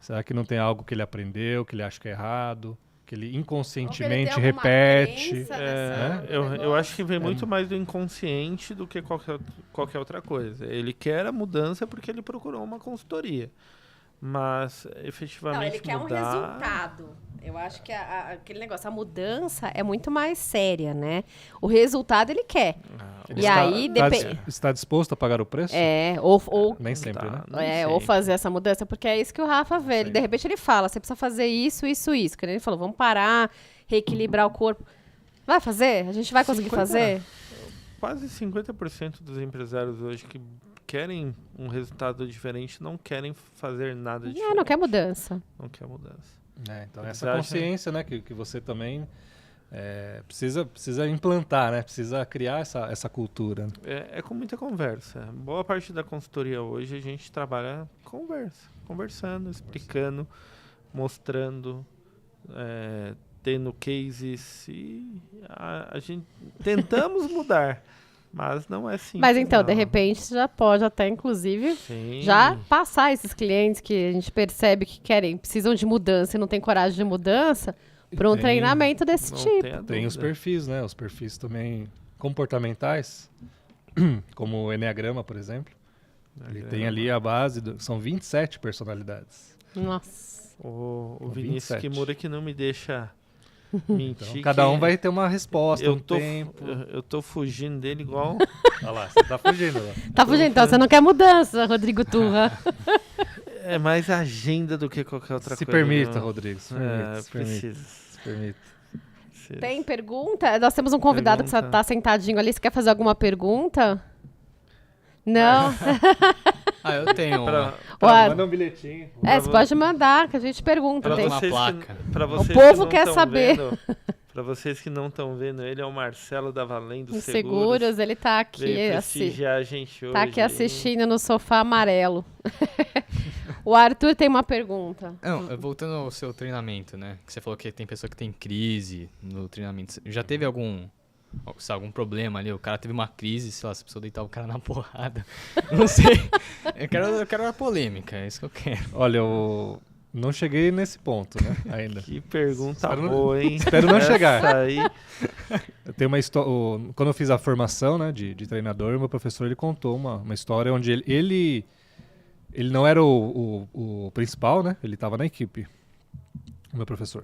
Será que não tem algo que ele aprendeu, que ele acha que é errado, que ele Ou que ele inconscientemente tem alguma repete? crença É, nessa- eu negócio. acho que vem muito mais do inconsciente do que qualquer outra coisa. Ele quer a mudança porque ele procurou uma consultoria. Mas, efetivamente, Não, ele quer um mudar... resultado. Eu acho que aquele negócio, a mudança é muito mais séria, né? O resultado ele quer. Ele E aí, depende. está disposto a pagar o preço? Ou Nem sempre, Tá, né? nem ou sempre. fazer essa mudança, porque é isso que o Rafa vê. De repente ele fala, você precisa fazer isso, isso, isso. Que nem ele falou, vamos parar, reequilibrar o corpo. Vai fazer? A gente vai conseguir 50. fazer? Quase 50% dos empresários hoje que querem um resultado diferente não querem fazer nada diferente. Não quer mudança. Não quer mudança. Então Eles essa acham- consciência, né, que você também precisa implantar, né? Precisa criar essa cultura. É com muita conversa. Boa parte da consultoria hoje a gente trabalha conversando, explicando, mostrando, tendo cases e a gente tentamos mudar, mas não é simples. Mas então, de não. repente, já pode até, inclusive, Sim. já passar esses clientes que a gente percebe que precisam de mudança e não tem coragem de mudança, para um Tem- treinamento desse Não tipo. tenha Tem os dúvida. perfis, né? Os perfis também comportamentais, como o Enneagrama, por exemplo. Ele tem ali a base, são 27 personalidades. Nossa. O Com Vinícius 27. Kimura que não me deixa mentir. Então, cada que um vai ter uma resposta, eu um tô, tempo. eu tô fugindo dele igual. Olha lá, você tá fugindo. Lá. Tá fugindo, então você não quer mudança, Rodrigo Turra. É mais agenda do que qualquer outra Se coisa. permita, não. Rodrigo. Se permita, se permita, Precisa. se permita. Precisa. Tem pergunta? Nós temos um convidado que Pergunta. tá sentadinho ali. Você quer fazer alguma pergunta? Não? Eu tenho uma. Ué, Manda um bilhetinho. você pode mandar, que a gente pergunta. Pra Tem- uma vocês placa. pra vocês povo que não quer tão saber. Para vocês que não estão vendo, ele é o Marcelo da Valendo Os Seguros. seguros, ele tá aqui, Veio assim, prestigiar a gente hoje. tá aqui assistindo no sofá amarelo. O Arthur tem uma pergunta. Não, voltando ao seu treinamento, né? Que você falou que tem pessoa que tem crise no treinamento. Já teve algum se algum problema ali, o cara teve uma crise, sei lá, se a pessoa deitar o cara na porrada. Não sei. Eu quero a polêmica, é isso que eu quero. Olha, eu não cheguei nesse ponto, né, ainda. Que pergunta Espero não- boa, hein? espero não chegar. Essa aí. Eu tenho uma história. Quando eu fiz a formação, né, de treinador, meu professor ele contou uma história onde ele não era o principal, né? Ele estava na equipe, o meu professor.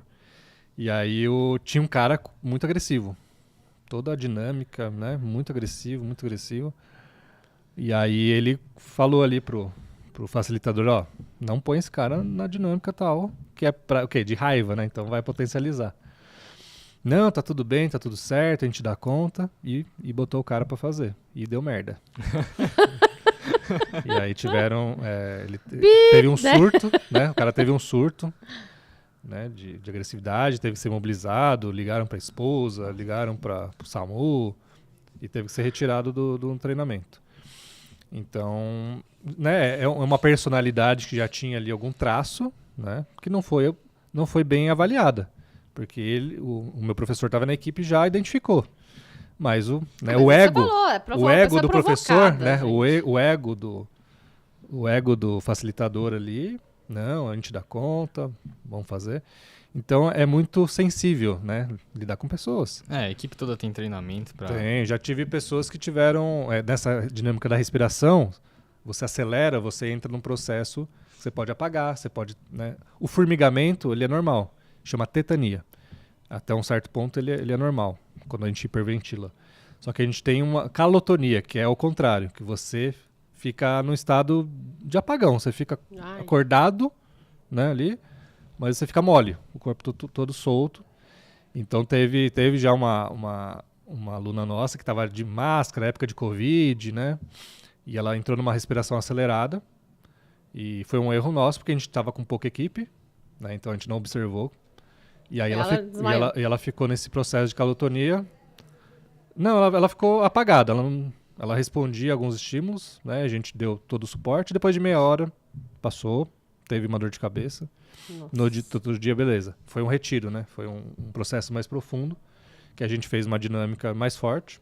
E aí tinha um cara muito agressivo. Toda a dinâmica, né? Muito agressivo. E aí ele falou ali pro facilitador, ó, não põe esse cara na dinâmica tal, que é o quê? De raiva, né? Então vai potencializar. Não, tá tudo bem, tá tudo certo, a gente dá conta e botou o cara pra fazer. E deu merda. E aí ele teve um surto, né? O cara teve um surto, né? De agressividade, teve que ser mobilizado, ligaram pra esposa, ligaram pro SAMU e teve que ser retirado do treinamento. Então, né? É uma personalidade que já tinha ali algum traço, né? Que não foi bem avaliada. Porque o meu professor estava na equipe e já identificou. Mas o ego, o ego do professor, né? O ego do facilitador ali, não, a gente dá conta, vamos fazer. Então é muito sensível, né? Lidar com pessoas. A equipe toda tem treinamento pra... Já tive pessoas que tiveram, nessa dinâmica da respiração, você acelera, você entra num processo, você pode apagar, você pode, né? O formigamento, ele é normal. Chama tetania. Até um certo ponto ele é normal, quando a gente hiperventila. Só que a gente tem uma calotonia, que é o contrário, que você fica no estado de apagão. Você fica acordado, né, ali, mas você fica mole, o corpo todo solto. Então teve já uma aluna nossa que estava de máscara, época de Covid, né, e ela entrou numa respiração acelerada. E foi um erro nosso, porque a gente estava com pouca equipe, né, então a gente não observou. E aí ela ficou nesse processo de calotonia. Não, ela ficou apagada. Ela respondia a alguns estímulos, né? A gente deu todo o suporte. Depois de meia hora, passou. Teve uma dor de cabeça. No outro dia, beleza. Foi um retiro, né? Foi um processo mais profundo, que a gente fez uma dinâmica mais forte.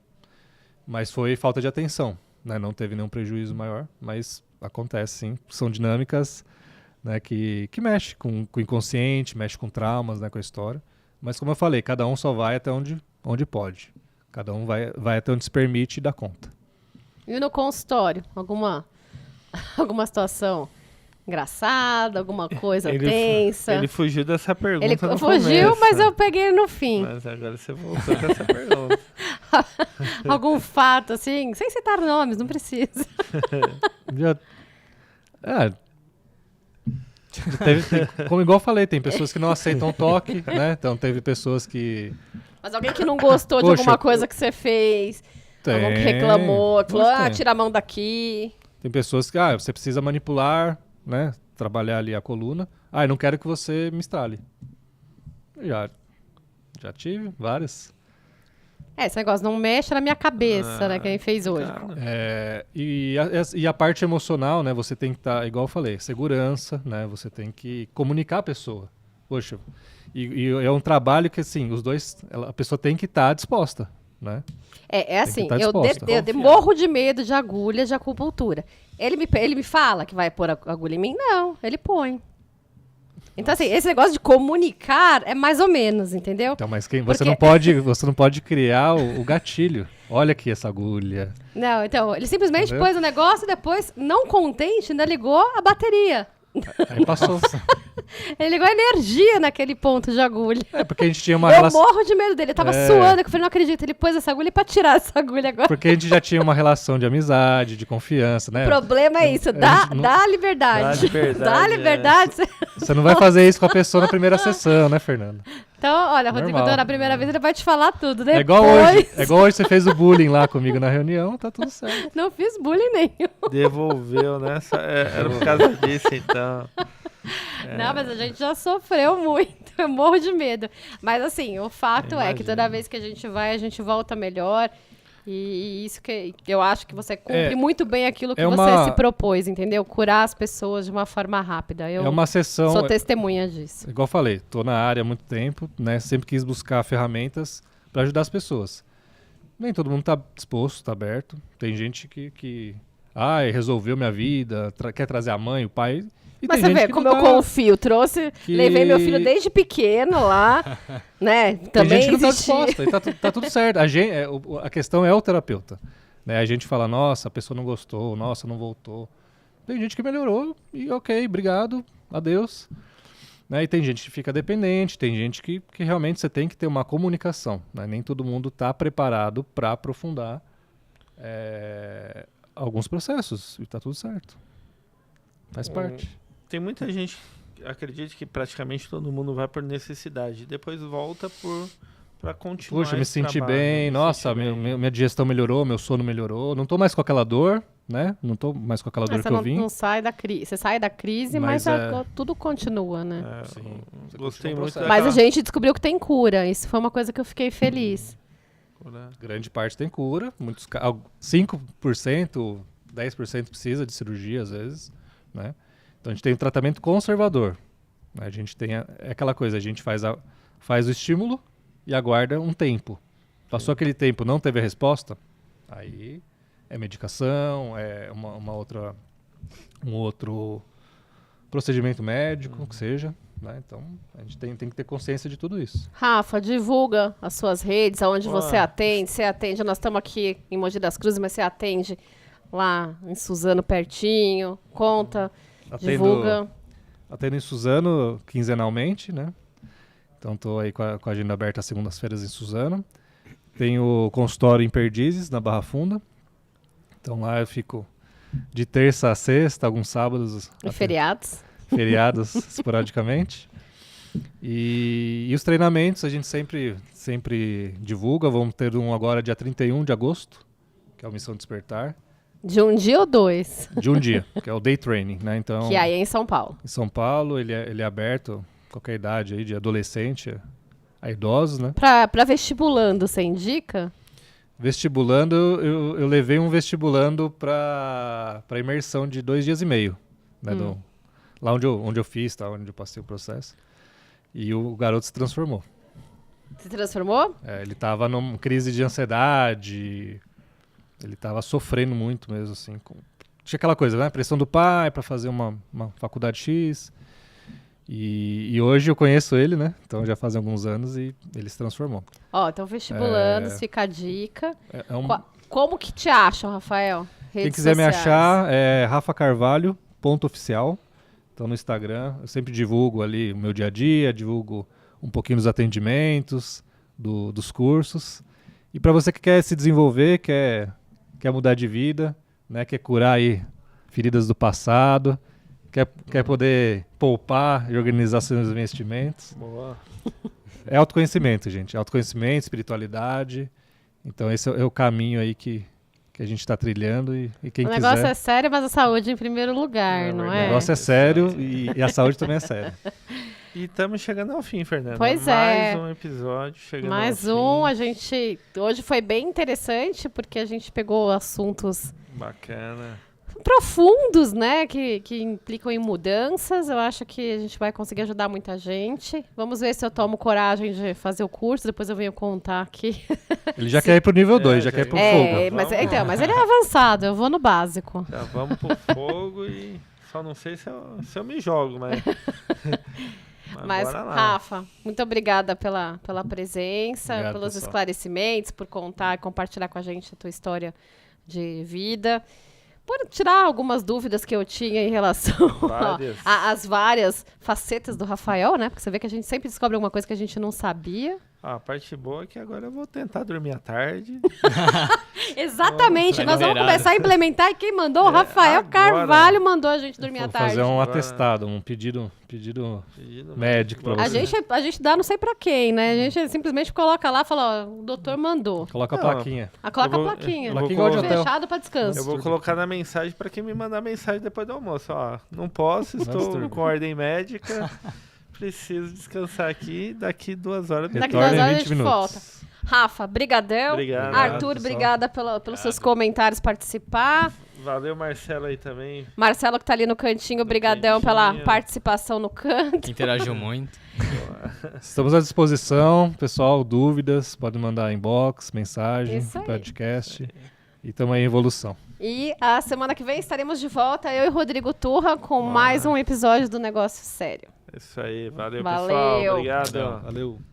Mas foi falta de atenção, né? Não teve nenhum prejuízo maior, mas acontece, sim. São dinâmicas... né, que mexe com o inconsciente, mexe com traumas, né, com a história. Mas como eu falei, cada um só vai até onde pode. Cada um vai até onde se permite e dá conta. E no consultório? Alguma situação engraçada, alguma coisa tensa? Ele fugiu dessa pergunta Ele no fugiu, começo. mas eu peguei ele no fim. Mas agora você voltou com essa pergunta. Algum fato, assim, sem citar nomes, não precisa. Como igual eu falei, tem pessoas que não aceitam o toque, né? Então teve pessoas que... Mas alguém que não gostou de alguma coisa que você fez, alguém que reclamou, falou, tira a mão daqui. Tem pessoas que, você precisa manipular, né? Trabalhar ali a coluna. Eu não quero que você me estrale. Já tive várias. Esse negócio não mexe na minha cabeça, né? Quem fez hoje. E a parte emocional, né? Você tem que estar, igual eu falei, segurança, né? Você tem que comunicar a pessoa. Poxa, e é um trabalho que, assim, os dois, a pessoa tem que estar disposta, né? É assim, eu morro de medo de agulha, de acupuntura. Ele me fala que vai pôr a agulha em mim? Não, ele põe. Então, assim, esse negócio de comunicar é mais ou menos, entendeu? Então, mas você não pode criar o gatilho. Olha aqui essa agulha. Não, então, ele simplesmente pôs o negócio e depois, não contente, ainda ligou a bateria. Aí passou. Ele ligou a energia naquele ponto de agulha. Porque a gente tinha uma relação... Eu morro de medo dele. Eu tava suando. Eu falei, não acredito. Ele pôs essa agulha pra tirar essa agulha agora. Porque a gente já tinha uma relação de amizade, de confiança, né? O problema é isso. Dá liberdade. Dá liberdade. Você não vai fazer isso com a pessoa na primeira sessão, né, Fernanda? Então, olha, Rodrigo, na primeira vez ele vai te falar tudo. Depois... É igual hoje você fez o bullying lá comigo na reunião, tá tudo certo. Não fiz bullying nenhum. Devolveu, né? Era por causa disso, então. Não, mas a gente já sofreu muito. Eu morro de medo. Mas assim, o fato é que toda vez que a gente volta melhor. E isso que eu acho que você cumpre muito bem aquilo que você se propôs, entendeu? Curar as pessoas de uma forma rápida. Eu uma sessão, sou testemunha disso. Igual eu falei, tô na área há muito tempo, né? Sempre quis buscar ferramentas para ajudar as pessoas. nem todo mundo está disposto, está aberto. Tem gente que resolveu minha vida, quer trazer a mãe, o pai. E Mas tem você gente vê, que como não eu tá- confio, levei meu filho desde pequeno lá, né? Tem Também gente que não está existe. disposta, e tá tudo certo. A questão é o terapeuta. Né? A gente fala, nossa, a pessoa não gostou, nossa, não voltou. Tem gente que melhorou e ok, obrigado, adeus. Né? E tem gente que fica dependente, tem gente que realmente você tem que ter uma comunicação. Né? Nem todo mundo está preparado para aprofundar alguns processos e tá tudo certo. Faz parte. Tem muita gente que acredita que praticamente todo mundo vai por necessidade. Depois volta para continuar. Puxa, me esse senti trabalho, bem, me nossa, senti bem. minha digestão melhorou, meu sono melhorou. Não tô mais com aquela dor, né? Não tô mais com aquela dor Mas que você eu vim. não sai da crise. Você sai da crise, mas tudo continua, né? Sim, você Gostei continua o muito processo. Mas a gente descobriu que tem cura. Isso foi uma coisa que eu fiquei feliz. Grande parte tem cura, 5%, 10% precisa de cirurgia às vezes, né? Então a gente tem um tratamento conservador. Né? A gente tem aquela coisa, a gente faz o estímulo e aguarda um tempo. Passou aquele tempo, não teve a resposta, aí é medicação, é um outro procedimento médico, que seja. Né? Então, a gente tem que ter consciência de tudo isso. Rafa, divulga as suas redes, aonde você atende. Você atende, nós estamos aqui em Mogi das Cruzes, mas você atende lá em Suzano pertinho. Conta, divulga. Atendo em Suzano quinzenalmente, né? Então, estou aí com a agenda aberta às segundas-feiras em Suzano. Tenho consultório em Perdizes, na Barra Funda. Então, lá eu fico de terça a sexta, alguns sábados. E feriados. Feriados, esporadicamente. E os treinamentos a gente sempre divulga. Vamos ter um agora dia 31 de agosto, que é o Missão Despertar. De um dia ou dois? De um dia, que é o Day Training, né? Então, Que aí é em São Paulo. em São Paulo, ele é aberto, qualquer idade aí, de adolescente a idosos, né? Pra vestibulando, você indica? Vestibulando, eu levei um vestibulando para imersão de 2 dias e meio, né? Lá onde eu fiz, tá? Onde eu passei o processo. E o garoto se transformou. Se transformou? Ele estava numa crise de ansiedade, ele estava sofrendo muito mesmo, assim. Tinha aquela coisa, né? Pressão do pai para fazer uma faculdade X. E hoje eu conheço ele, né? Então já fazem alguns anos e ele se transformou. Ó, então vestibulando, fica a dica. Como que te acham, Rafael? Quem Redes quiser me sociais. achar é rafacarvalho.oficial. Então no Instagram eu sempre divulgo ali o meu dia a dia, divulgo um pouquinho dos atendimentos, dos cursos. E para você que quer se desenvolver, quer mudar de vida, né? Quer curar aí feridas do passado, quer poder poupar e organizar seus investimentos. Boa. É autoconhecimento, gente. Autoconhecimento, espiritualidade. Então esse é o caminho aí que a gente está trilhando e quem O quiser... negócio é sério, mas a saúde em primeiro lugar, não O é? negócio é sério e a saúde também é séria. E estamos chegando ao fim, Fernanda. Pois é. Mais um episódio chegando Mais ao um, fim. hoje foi bem interessante, porque a gente pegou assuntos Bacana. profundos, né, que implicam em mudanças. Eu acho que a gente vai conseguir ajudar muita gente. Vamos ver se eu tomo coragem de fazer o curso, depois eu venho contar aqui. Ele já quer ir pro nível 2, já quer ir pro fogo. Mas ele é avançado, eu vou no básico. Já vamos pro fogo e só não sei se eu me jogo, mas... Mas, bora lá. Rafa, muito obrigada pela presença, Obrigado, pelos pessoal. esclarecimentos, por contar e compartilhar com a gente a tua história de vida. Por tirar algumas dúvidas que eu tinha em relação Várias. às várias facetas do Rafael, né? Porque você vê que a gente sempre descobre alguma coisa que a gente não sabia. A parte boa é que agora eu vou tentar dormir à tarde. Exatamente, Vai nós vamos liberado. começar a implementar. E quem mandou? O Rafael agora. Carvalho mandou a gente dormir à Vou tarde. fazer um Agora. atestado, um pedido Pedindo médico pra A você. gente dá não sei pra quem, né? A gente simplesmente coloca lá e fala, ó, o doutor mandou. Coloca a Não. plaquinha. Coloca Eu vou- a plaquinha. eu vou Plaquinha igual de colocar- hotel. Fechado pra descanso. Eu vou colocar na mensagem para quem me mandar mensagem depois do almoço. Ó, não posso, estou distúrbio. com ordem médica. Preciso descansar aqui. Daqui 2 horas. Daqui Retorna 2 em horas a 20 gente minutos. volta. Rafa, brigadão. Obrigado. Arthur, pessoal. obrigada pelos seus comentários, participar. Valeu, Marcelo, aí também. Marcelo, que tá ali no cantinho, brigadão pela cantinho. participação no canto. Que interagiu muito. Estamos à disposição, pessoal, dúvidas, pode mandar inbox, mensagem, Isso aí. podcast. E estamos aí em evolução. E a semana que vem estaremos de volta, eu e Rodrigo Turra, com mais um episódio do Negócio Sério. Isso aí, valeu, Valeu. pessoal. Obrigado. Valeu.